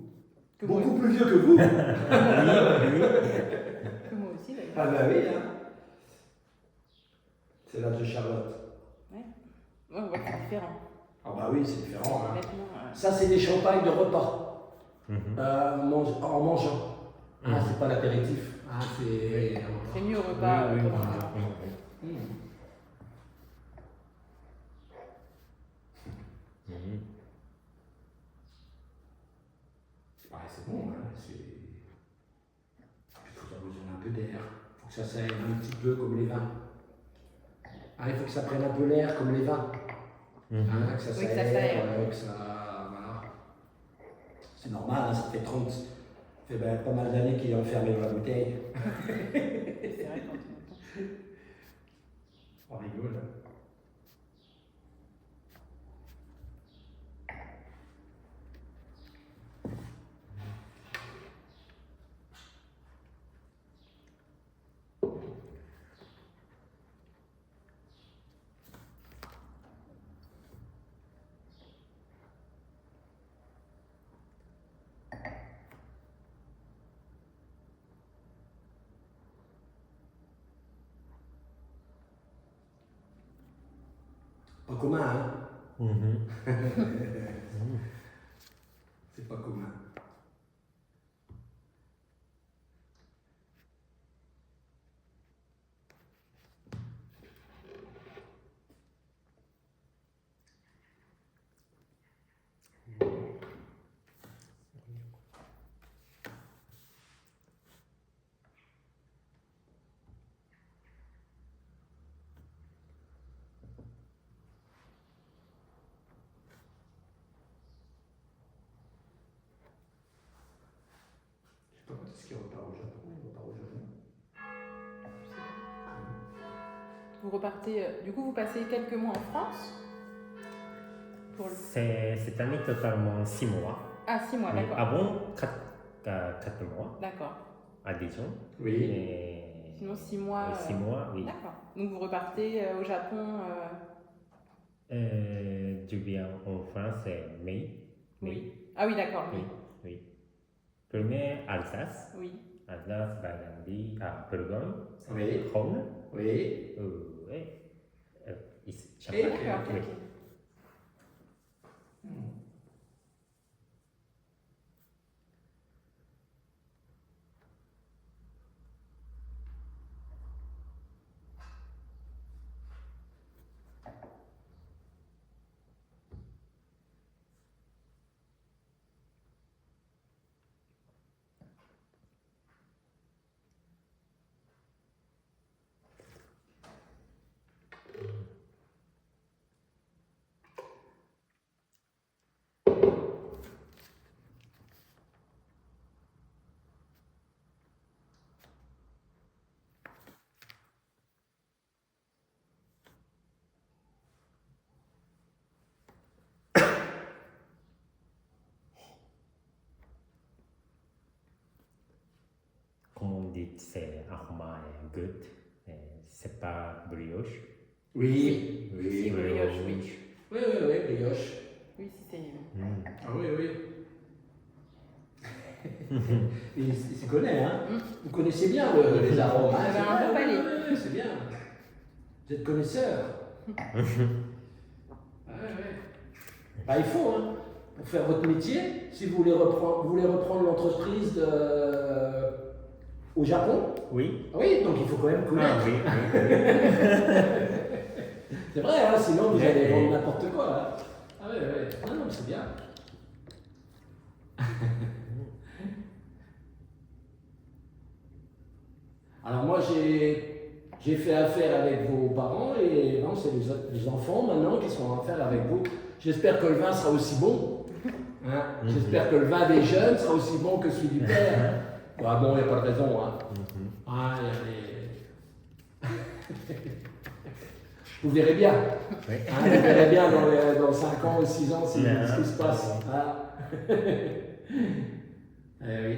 Que moi, Beaucoup plus vieux que vous. que moi aussi, d'ailleurs. Ah bah oui, hein. C'est l'âge de Charlotte. Ouais, on voit que c'est différent. Ah bah oui, c'est différent. Hein. Honnêtement, Ça, c'est des champagnes de repas. Mhm. En mangeant. Ah, Mhm. c'est pas l'apéritif. Ah, c'est... c'est mieux au repas. Oui, oui, pendant voilà. le- Mmh. Mhm. Ouais, c'est bon, hein. Il faut que ça besoin un peu d'air. Il faut que ça saigne un petit peu comme les vins. Ah, il faut que ça prenne un peu l'air comme les vins. Mhm. Hein, que ça Oui, que ça s'aère, s'aère. que ça... Voilà. C'est normal, hein, ça fait 30... Ça fait pas mal d'années qu'il est enfermé dans la bouteille. C'est vrai quand on entend. On rigole. Pas commun, hein? Mhm. C'est pas commun. Je sais pas quand est-ce qu'il repart au Japon. Il repart au Japon. Vous repartez, du coup, vous passez quelques mois en France pour le... Cette année, totalement 6 mois. Ah, 6 mois, Mais d'accord. avant, 4 mois D'accord. à Dijon. Oui. Et Sinon, 6 mois. 6 mois, oui. D'accord. Donc, vous repartez au Japon. Je viens en France en mai. Oui. Ah oui, d'accord. Oui. Oui. Premier, Alsace. Oui. Alsace, Burgundy, Bourgogne, Oui. Rhône. Oui. Ici, Et- Champagne. D'accord, ok. Oui. Ok. Comme on dit, c'est aroma et good. C'est pas brioche. Oui. Si, Oui. brioche, oui. Oui, oui, oui, brioche. Oui, si c'est. Mm. Ah oui, oui. Il s'y connaît, hein? Vous connaissez bien les arômes. Hein? Vous avez un bon palais. Oui, c'est bien. Vous êtes connaisseur. Bah, il faut, hein, pour faire votre métier. Si vous voulez reprendre l'entreprise au Japon. Oui. Oui, donc il faut quand même connaître. Ah, oui, oui. C'est vrai, hein, sinon vous allez vendre n'importe quoi. Hein. Ah oui, oui. Non, c'est bien. Alors moi j'ai fait affaire avec vos parents et non, c'est les enfants maintenant qui sont en affaire avec vous. J'espère que le vin sera aussi bon. Hein. J'espère que le vin des jeunes sera aussi bon que celui du père. Ah bon, il n'y a pas de raison. Hein. Ah, vous verrez bien. Oui. Hein, vous verrez bien dans 5 ans ou 6 ans ce qui se passe. Ah. Oui.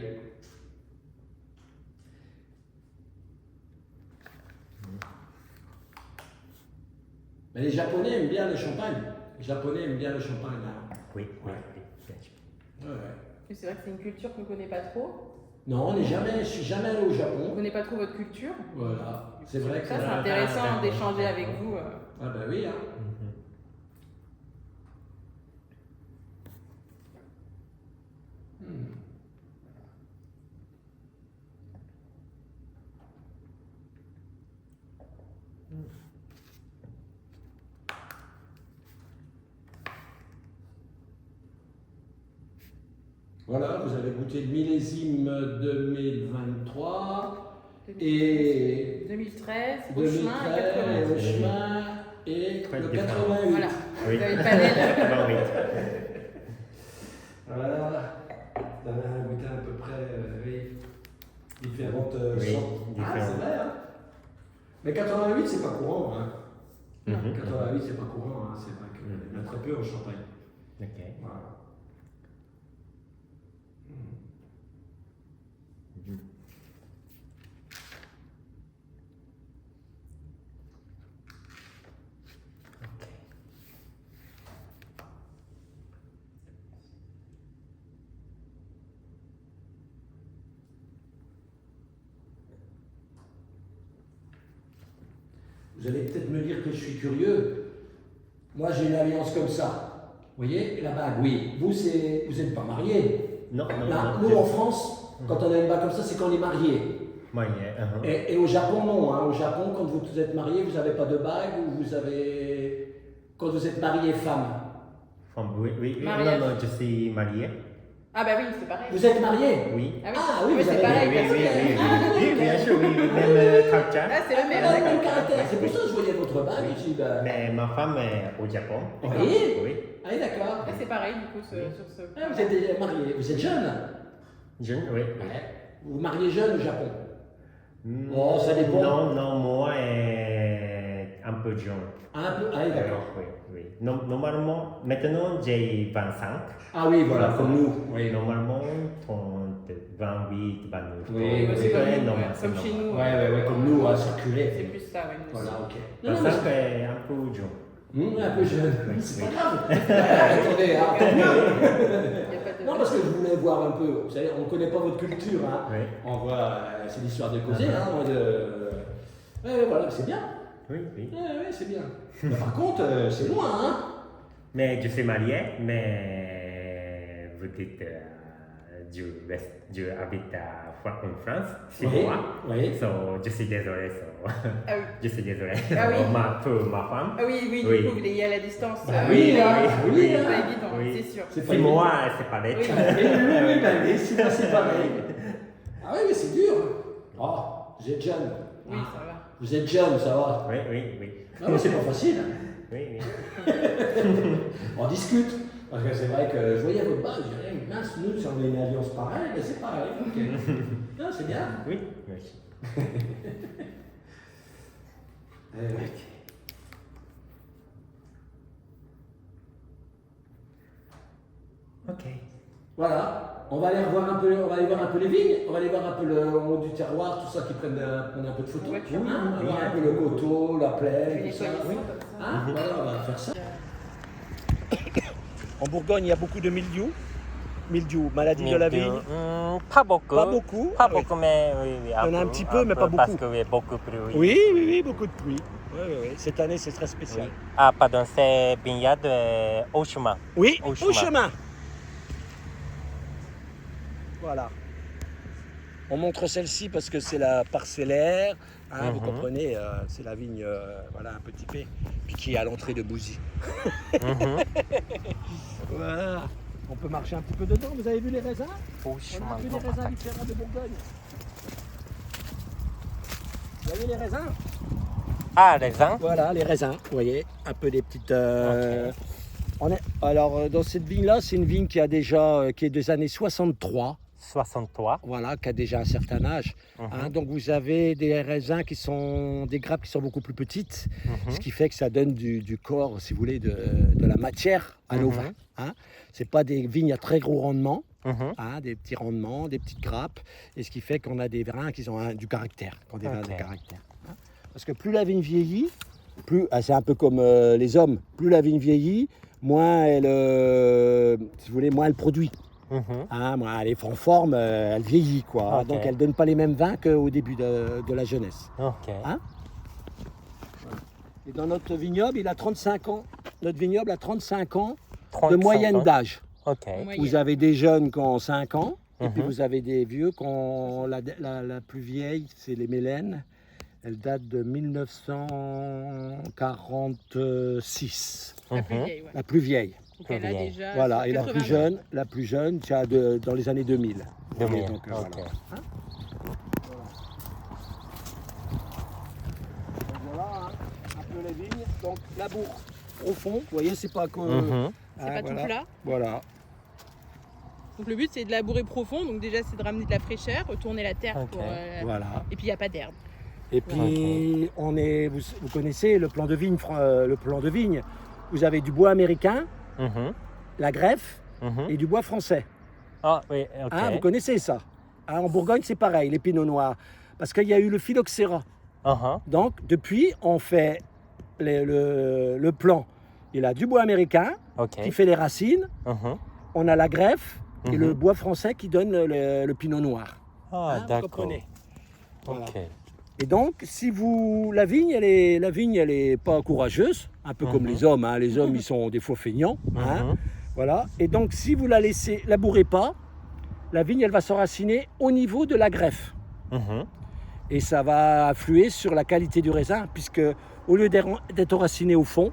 Mais les Japonais aiment bien le champagne. Les Japonais aiment bien le champagne. Hein. Oui, oui, Ouais. oui, bien sûr. Ouais, ouais. C'est vrai que c'est une culture qu'on ne connaît pas trop. Non, je suis jamais allé au On ne Japon. connaît pas trop votre culture. Voilà, c'est vrai que Ça, c'est intéressant d'échanger avec vous. Ah ben oui, hein. Voilà, vous avez goûté le millésime 2023 et 2013, au 2013, chemin et 80. au chemin et Très le différent. 88. Voilà, Oui. vous avez le panel. Oui. Voilà, vous avez goûté à peu près oui, différentes Oui, sortes. Ah, différentes. c'est vrai, hein. Mais 88, c'est pas courant. Hein. Mhm. 88, c'est pas courant. Hein. C'est vrai qu'il y en a très peu en Champagne. Ok. Voilà. Vous allez peut-être me dire que je suis curieux. Moi, j'ai une alliance comme ça. Vous voyez, la bague, oui. Vous n'êtes pas marié. Non, non, Là, non. nous, en France, quand on a une bague comme ça, c'est quand on est marié. Marié. Et au Japon, non. Hein. Au Japon, quand vous êtes marié, vous n'avez pas de bague ou vous avez. Quand vous êtes marié femme. Femme, oui, oui. Oui. Mariage. Non, non, je suis marié. Ah bah oui, c'est pareil. Vous êtes marié. Oui. Ah oui, mais vous c'est avez- pareil. Oui, parce oui, que- oui, oui, Ah, oui, oui, bien ok. sûr, oui, même culture. Ah, c'est le Ah, même, le d'accord. même caractère. C'est pour ça que je voyais votre bague. Je dis, bah... Mais ma femme est au Japon. Oui. Oui. Ah, d'accord. Ah, c'est pareil, du coup, sur ce. Ah, vous êtes déjà marié. Vous êtes jeune. Jeune, oui. Ouais. Vous vous mariez jeune au Japon. Mm, Oh, ça dépend. Non, non, moi un peu jeune. Un peu. Ah, oui, d'accord. Oui, oui. Normalement, maintenant j'ai 25. Ah oui, voilà, comme nous. Oui. Normalement, 30, 28, 29. Oui, Ouais, c'est comme nous, normal, ouais, c'est comme chez normal. nous. Ouais, comme nous, à circuler. C'est plus ça, ouais. nous Voilà, aussi. ok. Non, non, mais 25 est un peu jeune. un peu jeune. C'est pas grave. Attendez, hein, tant Il mieux. y a pas de. Non, parce que je voulais voir un peu. Vous savez, on ne connaît pas votre culture. Hein. Oui. On voit, c'est l'histoire de causer. Hein, ouais, voilà, c'est bien. Oui, oui. Ouais, c'est bien. Mais par contre, c'est loin. Hein. Mais je suis marié, mais vous dites, je habite en France, 6 Oui, mois. oui. So, je suis désolé. Ah oui. Je suis désolé Ah oui. pour ma femme. Ah oui, oui, Oui. du coup, vous l'ayez à la distance. Bah oui, c'est hein, oui, pas hein. évident, Oui. c'est sûr. C'est pas 6 évident. mois, c'est pareil. Oui. Oui, bah, mais c'est pareil. Ah oui, mais c'est dur. Oh, vous êtes jeune. Oui, ça va. Vous êtes jeune, ça va. Oui, oui, oui. Non, mais c'est pas facile. Oui, oui. On discute. Parce que c'est vrai que je voyais votre base, je disais, mince, nous, si on a une alliance pareille, mais c'est pareil. Ok. Non, c'est bien. Oui, merci. Ouais. Ok. Voilà, on va aller voir un peu, les vignes, on va aller voir un peu le en haut du terroir, tout ça qui prennent un peu de photos. Ouais, Hein, oui, on va oui, voir un hein. peu le coteau, la Je plaine, vais tout ça. nettoyer ça Oui. comme ça. Hein, voilà, on va faire ça. En Bourgogne, il y a beaucoup de mildiou. Mildiou, maladie de la vigne. Pas beaucoup. Pas beaucoup. Pas Ah oui. beaucoup, mais oui, oui. Il y en a un petit peu, mais pas beaucoup. Parce qu'il y a beaucoup de bruit. Oui, beaucoup de pluie. Oui. Cette année, c'est très spécial. Oui. Ah, pardon, c'est vignoble au chemin. Oui, Au au chemin. chemin. Voilà. On montre celle-ci parce que c'est la parcellaire. Hein, Vous comprenez, c'est la vigne voilà, un peu typée. Puis qui est à l'entrée de Bouzy. Voilà. On peut marcher un petit peu dedans. Vous avez vu les raisins? Au On a chemin. un peu des raisins différents de Bourgogne. Vous voyez les raisins? Ah, raisin. Voilà, les raisins. Vous voyez, un peu des petites... Ok. Alors, dans cette vigne-là, c'est une vigne qui est des années 63. 63. Voilà, qui a déjà un certain âge. Hein, donc vous avez des raisins des grappes qui sont beaucoup plus petites, ce qui fait que ça donne du corps, si vous voulez, de la matière à nos vins. Hein. C'est pas des vignes à très gros rendement, hein, des petits rendements, des petites grappes, et ce qui fait qu'on a des vins qui ont du caractère, qui ont des vins de caractère. Hein. Parce que plus la vigne vieillit, c'est un peu comme les hommes, plus la vigne vieillit, moins si vous voulez, moins elle produit. Hein, elle est en forme, elle vieillit quoi. Donc elle ne donne pas les mêmes vins qu'au début de la jeunesse. Hein. Et dans notre vignoble, il a 35 ans. Notre vignoble a 35 ans de moyenne d'âge. Vous avez des jeunes qui ont 5 ans, et puis vous avez des vieux qui ont la plus vieille, c'est les Mélènes. Elle date de 1946. La plus vieille, ouais. La plus vieille. Donc elle a déjà. Voilà, et 80 la plus jeune, tu as dans les années 2000. 2000, Donc, ok. voilà. Hein, voilà, hein, un peu les vignes. Donc labour profond, vous voyez, c'est pas que. C'est pas tout plat. Voilà. Donc le but c'est de labourer profond. Donc déjà c'est de ramener de la fraîcheur, retourner la terre pour. Voilà. Et puis il n'y a pas d'herbe. Et puis vous connaissez le plan de vigne. Vous avez du bois américain, la greffe et du bois français. Ah oui, ok. Hein, vous connaissez ça. Hein, en Bourgogne, c'est pareil, les pinots noirs. Parce qu'il y a eu le phylloxéra. Donc, depuis, on fait le plan. Il a du bois américain qui fait les racines. On a la greffe et le bois français qui donne le pinot noir. Ah, Vous d'accord. comprenez. Voilà. Ok. Et donc, si la vigne, elle est pas courageuse, un peu comme les hommes. Hein. Les hommes, ils sont des fois feignants. Hein. Voilà. Et donc, si vous la labourez pas, la vigne, elle va s'enraciner au niveau de la greffe. Et ça va influer sur la qualité du raisin, puisque au lieu d'être enracinée au fond,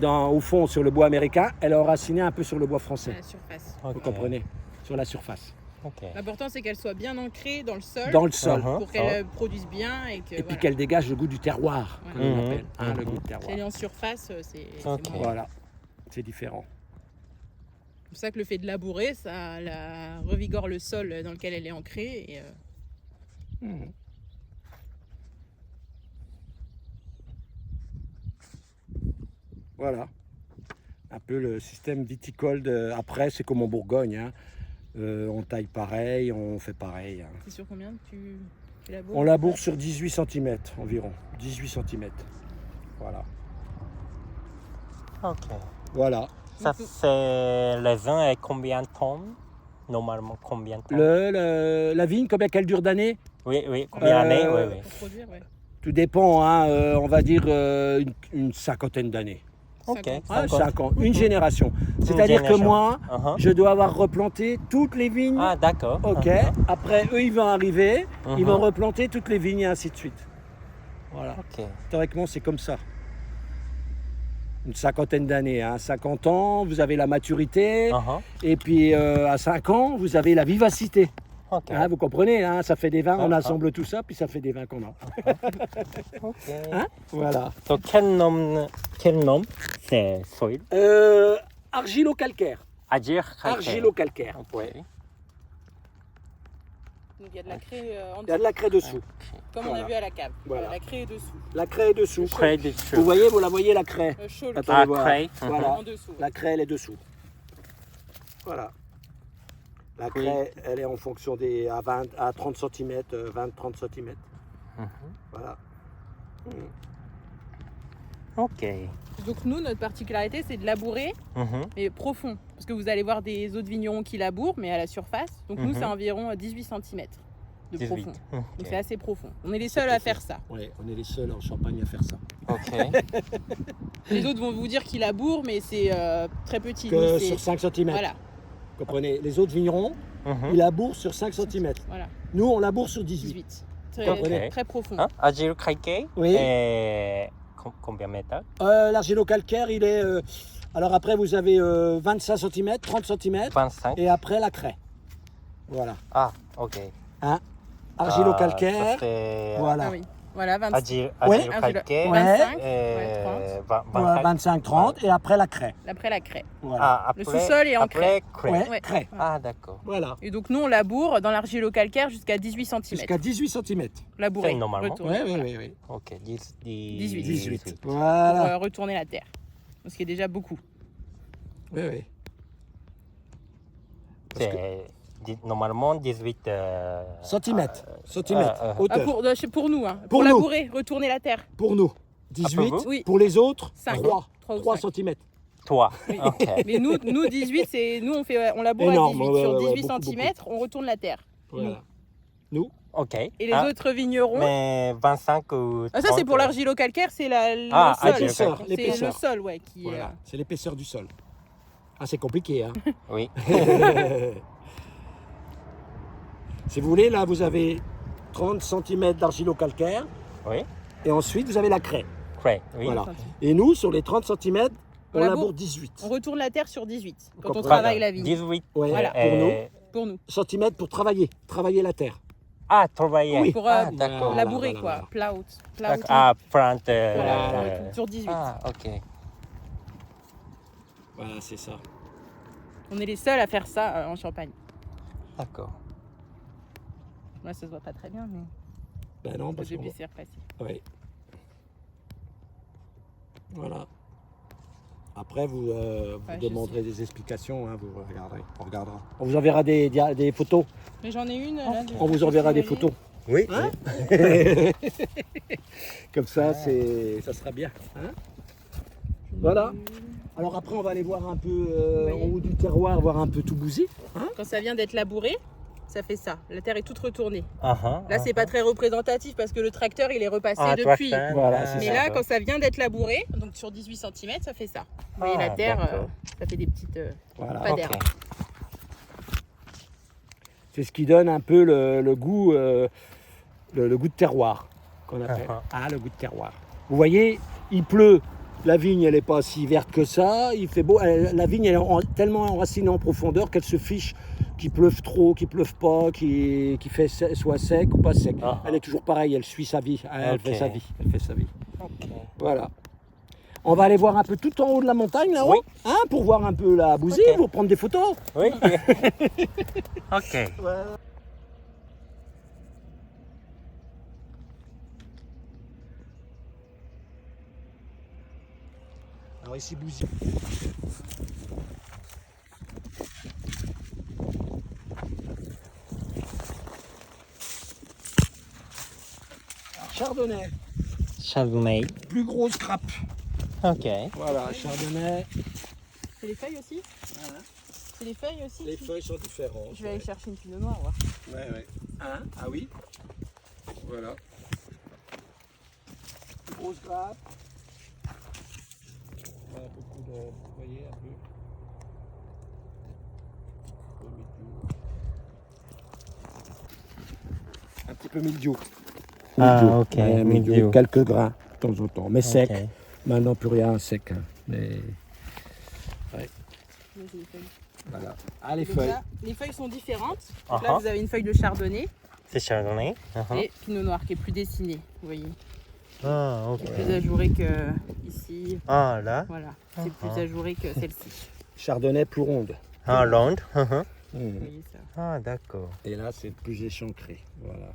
au fond sur le bois américain, elle est enracinée un peu sur le bois français. La surface. Vous comprenez? Sur la surface. L'important c'est qu'elle soit bien ancrée dans le sol. Dans le sol. Pour qu'elle produise bien et que. Et puis qu'elle dégage le goût du terroir, comme on appelle. Hein, le goût du Si terroir. elle est en surface, c'est Ok. moins. Voilà. C'est différent. C'est pour ça que le fait de labourer, ça revigore le sol dans lequel elle est ancrée. Et, Voilà. Un peu le système viticole. Après, c'est comme en Bourgogne. Hein. On taille pareil, on fait pareil. Hein. C'est sur combien que tu laboures? On laboure sur 18 cm environ. 18 cm. Voilà. Ok. Voilà. Ça, c'est le vin et combien de temps? Normalement, combien de temps? La vigne, combien qu'elle dure d'années? Oui, combien d'années? Oui, oui. Pour produire, ouais. Tout dépend, hein, on va dire une cinquantaine d'années. Ok. 50. 5 ans, une génération. C'est-à-dire que moi, je dois avoir replanté toutes les vignes. Ah, d'accord. Ok. Après, eux, ils vont arriver, ils vont replanter toutes les vignes et ainsi de suite. Voilà. Ok. Historiquement, c'est comme ça. Une cinquantaine d'années. Hein. 50 ans, vous avez la maturité. Et puis, à 5 ans, vous avez la vivacité. Ok. Hein, vous comprenez, hein, ça fait des vins, on assemble tout ça, puis ça fait des vins qu'on a. Ok. Hein, voilà. Donc, quel nom c'est soil? Argilo-calcaire. Argilo-calcaire. Oui. Donc il y a de la craie en Il y a de la craie dessous. comme on a vu à la cave. Voilà. La craie est dessous. La craie est dessous. Près du chou. Vous la voyez la craie. Chaud le Attendez voir. craie. Voilà. en dessous. La craie, elle est dessous. Voilà. La craie, elle est en fonction à 30 cm, 20-30 cm. Voilà. Ok. Donc nous, notre particularité, c'est de labourer, mais profond. Parce que vous allez voir des autres vignerons qui labourent, mais à la surface. Donc nous, c'est environ 18 cm. de 18. profond. Ok. Donc c'est assez profond. On est les seuls à faire ça. Oui, on est les seuls en Champagne à faire ça. Ok. Les autres vont vous dire qu'ils labourent, mais c'est très petit. Que Nous, c'est- sur 5 cm. Voilà, Comprenez, les autres vignerons, Mhm. ils labourent sur 5 cm. voilà, Nous, on laboure sur 18. 18. Très, Ok. très profond. Hein? Argile calcaire. Oui. Et combien de mètres? L'argilo-calcaire, il est... alors après, vous avez 25 cm, 30 cm, 25. et après la craie. Voilà. Ah, ok. Hein? Ça Argilo-calcaire, fait voilà. Ah oui, voilà, 25. argile Ouais. calcaire. Ouais. 25, Et 30. 25, 30, et après la craie. Après la craie. Voilà. Ah, Le après, sous-sol est en après, craie. Ouais, Ouais. craie. Ah, d'accord. Voilà. Et donc nous on laboure dans l'argilo-calcaire jusqu'à 18 cm. Jusqu'à 18 cm. Labouré. C'est normalement. retourné, Ouais, voilà, oui, oui, oui. Ok, 18. 18. Pour Voilà. retourner la terre. Ce qui est déjà beaucoup. Oui, oui. Parce que- C'est normalement 18 Centimètres. Centimètres. Ah, Hauteur. pour nous, hein. Pour Pour nous. labourer, retourner la terre. Pour nous, 18. vous Oui. Pour les autres, Cinq. 3. Trois ou 3 cinq. cm. Toi. Ok. Mais nous 18, c'est nous on laboure Énorme, à 18. ouais, Sur ouais, 18 beaucoup, cm, on retourne la terre. Voilà. Nous, Ok. Et les Ah, autres vignerons. Mais 25 ou 30. Ah, ça c'est pour l'argilo-calcaire, c'est le Ah, sol. l'épaisseur, C'est le l'épaisseur. sol, ouais, qui est. voilà. C'est l'épaisseur du sol. Ah, c'est compliqué, hein. Oui. Si vous voulez, là, vous avez 30 cm d'argilo-calcaire. Oui. Et ensuite, vous avez la craie. Craie. Oui. Voilà. Et nous, sur les 30 cm, on On laboure. laboure 18 On retourne la terre sur 18 quand on Voilà. travaille la vigne. 18. Ouais, Voilà. pour nous. Pour nous. centimètres pour travailler la terre. Ah, travailler. Oui. Pour Ah, d'accord. Voilà, labourer voilà, quoi. Plout. D'accord. Ah, plant. Voilà, sur 18. Ah, ok. Voilà, c'est ça. On est les seuls à faire ça en Champagne. D'accord. Moi ça se voit pas très bien, mais Ben non, parce je que... vais essayer de repasser. Oui. Voilà. Après, vous je demanderez des explications, hein, vous regarderez, on regardera. On vous enverra des photos. Mais j'en ai une là. On vous enverra des photos. Oui. Hein Comme ça, ça sera bien. Hein voilà. Alors après, on va aller voir un peu en haut du terroir, voir un peu tout bousy. Hein Quand ça vient d'être labouré, ça fait ça. La terre est toute retournée. Uh-huh, Là, c'est pas très représentatif parce que le tracteur, il est repassé Ah, depuis. tracteur. Voilà, Ah, c'est Mais ça. là, quand ça vient d'être labouré, donc sur 18 cm, ça fait ça. Vous voyez, la Ah, terre, d'accord. ça fait des petites Voilà. pas d'air. Ok. C'est ce qui donne un peu le goût, le goût de terroir qu'on appelle. Uh-huh. Ah, le goût de terroir. Vous voyez, il pleut. La vigne, elle n'est pas si verte que ça. Il fait beau. La vigne, elle est tellement enracinée en profondeur qu'elle se fiche qu'il pleuve trop, qu'il pleuve pas, qu'il soit sec ou pas sec. Ah. Elle est toujours pareille. Elle suit sa vie. Elle Ok. fait sa vie. Elle fait sa vie. Ok. Voilà. On va aller voir un peu tout en haut de la montagne là-haut, Oui. hein, pour voir un peu la bousée, Ok. pour prendre des photos. Oui. Ok. Alors ici, Bouzy. Alors, Chardonnay, Chardonnay. plus grosse grappe. Ok. Voilà, Chardonnay. C'est les feuilles aussi Voilà. C'est les feuilles aussi Les feuilles sont différentes. Je vais aller chercher une pinot noire. Voir. Ouais, ouais. Hein? Ah oui. Voilà. Plus grosse grappe. Voilà, beaucoup de. Vous voyez un peu. Un petit peu mildiou. Ah, Mildiou. ok, Ouais, mildiou. mildiou. Quelques grains de temps en temps. Mais sec. Ok. Maintenant, plus rien sec. Hein. Mais Là, c'est les feuilles. voilà. Ah, les Donc feuilles. là, les feuilles sont différentes. Donc là, Uh-huh. vous avez une feuille de chardonnay C'est Chardonnay. Uh-huh. et pinot noir qui est plus dessiné. Vous voyez, Ah, ok. qui est plus ajouré que ici. Ah, là. Voilà, c'est plus Uh-huh. ajouré que celle-ci. Chardonnay plus ronde. Ah, Londres. Mhm. Vous voyez ça. Ah, d'accord. Et là, c'est plus échancré. Voilà.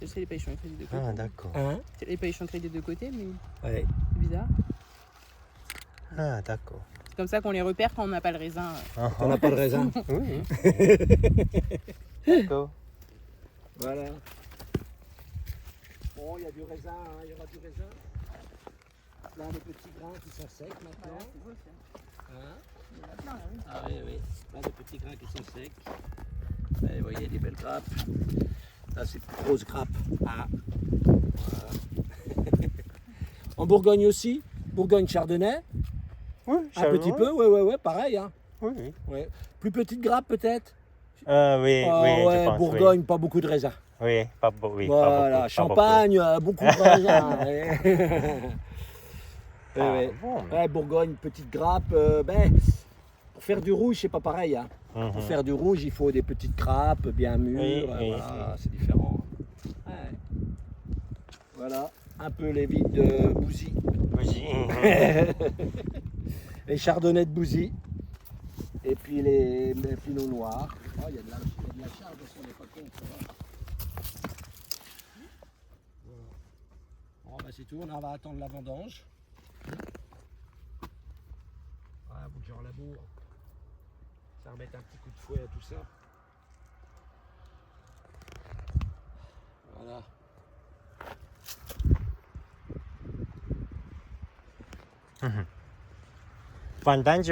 C'est les pailles chancrées des deux côtés. Ah, d'accord. Hein? C'est les pailles chancrées des deux côtés, mais Ouais. c'est bizarre. Ah, d'accord. C'est comme ça qu'on les repère quand on n'a pas le raisin. Uh-huh. On n'a pas de raisin. Oui. D'accord. Voilà. Bon, il y a du raisin, hein, il y aura du raisin. Là, les petits grains qui sont secs maintenant. Hein? Ah oui, oui. Là, les petits grains qui sont secs. Là, vous voyez, des belles grappes. Là, c'est plus grosse grappe. Ah. Voilà. En Bourgogne aussi, Bourgogne Chardonnay. Oui, Un petit peu, ouais, pareil. Hein. Oui, oui. Ouais. Plus petite grappe peut-être. Oui, Ah oui, ouais, je pense, Bourgogne, pas beaucoup de raisins. oui. Oui, pas, oui, Voilà, pas Champagne, beaucoup de raisins. Ouais. Ah, Ouais. bon. Ouais, Bourgogne, petite grappe. Pour faire du rouge, c'est pas pareil. Hein. Mhm. Pour faire du rouge, il faut des petites grappes bien mûres. Oui, Voilà, oui. c'est différent. Ouais. Voilà, un peu les vides de Bouzy. Bougie. Les chardonnays de Bouzy. Et puis les pinots noirs. Oh, il y a de la charge, on n'est pas contre. Voilà. Bon, bah, c'est tout, on va attendre la vendange. Voilà, vous que je relaboure. Ça remet un petit coup de fouet à tout ça. Voilà. Vendange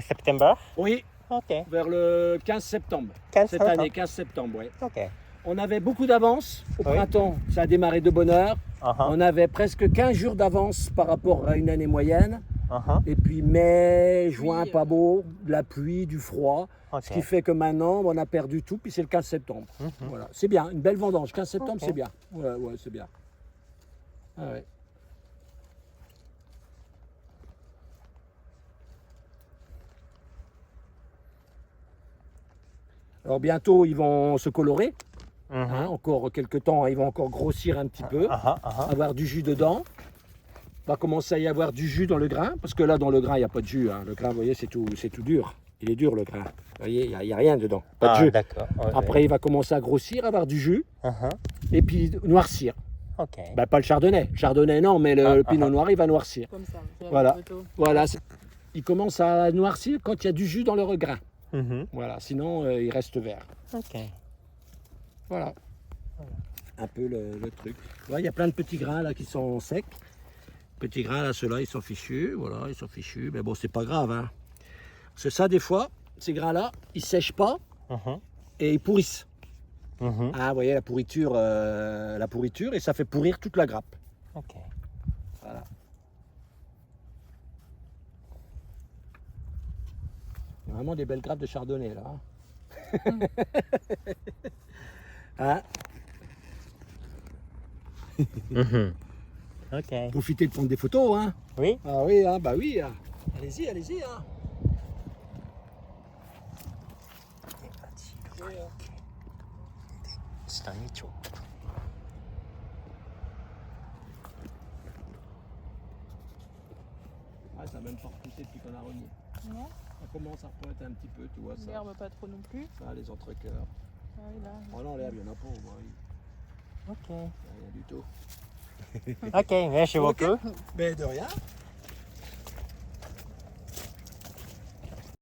septembre. Oui, Ok. vers le 15 septembre. 15 Cette septembre. année, 15 septembre, oui. Ok. On avait beaucoup d'avance au Oui. printemps. Ça a démarré de bonne heure. Uh-huh. On avait presque 15 jours d'avance par rapport à une année moyenne. Uh-huh. Et puis mai, juin, Pluie, pas beau, de la pluie, du froid. Ok. Ce qui fait que maintenant, on a perdu tout, puis c'est le 15 septembre. Mhm. Voilà. C'est bien, une belle vendange. 15 septembre, Ok. c'est bien. Ouais, c'est bien. Ah ouais. Alors bientôt, ils vont se colorer. Mhm. Hein, encore quelques temps, ils vont encore grossir un petit peu, Uh-huh, uh-huh. avoir du jus dedans. Va commencer à y avoir du jus dans le grain, parce que là, dans le grain, il n'y a pas de jus. Hein. Le grain, vous voyez, c'est tout dur. Il est dur, le grain. Vous voyez, il n'y a rien dedans. Pas de Ah, jus. d'accord. Ouais, Après, il va commencer à grossir, avoir du jus, ouais. Uh-huh. et puis noircir. Ok. Bah, pas le chardonnay. Chardonnay, non, mais le pinot noir, il va noircir. Comme ça. c'est la Voilà. photo. Voilà. Il commence à noircir quand il y a du jus dans le grain. Mhm. Voilà. Sinon, il reste vert. Ok. Voilà. Un peu le truc. Ouais, il y a plein de petits grains là qui sont secs. Petits grains là, ceux-là, ils sont fichus. Voilà, ils sont fichus. Mais bon, c'est pas grave. Hein. C'est ça, des fois, ces grains-là, ils sèchent pas Mhm. et ils pourrissent. Mhm. Ah, vous voyez, la pourriture, et ça fait pourrir toute la grappe. Ok. Voilà. Il y a vraiment des belles grappes de chardonnay là. Hein. Hein? Mhm. Ok. Profitez de prendre des photos. Hein. Oui. Ah oui, hein, bah oui. Hein. Allez-y, allez-y. Hein. Ah, ça n'a même pas repoussé depuis qu'on a remis. Non, Ça commence à repointer un petit peu, tu vois ça. l'herbe pas trop non plus. Ça, les entrecœurs. Ah oui, là. Oh non, l'herbe, il n'y en a pas. Bah, oui. Ok. Rien du tout. Ok, merci Ok. beaucoup. Mais de rien.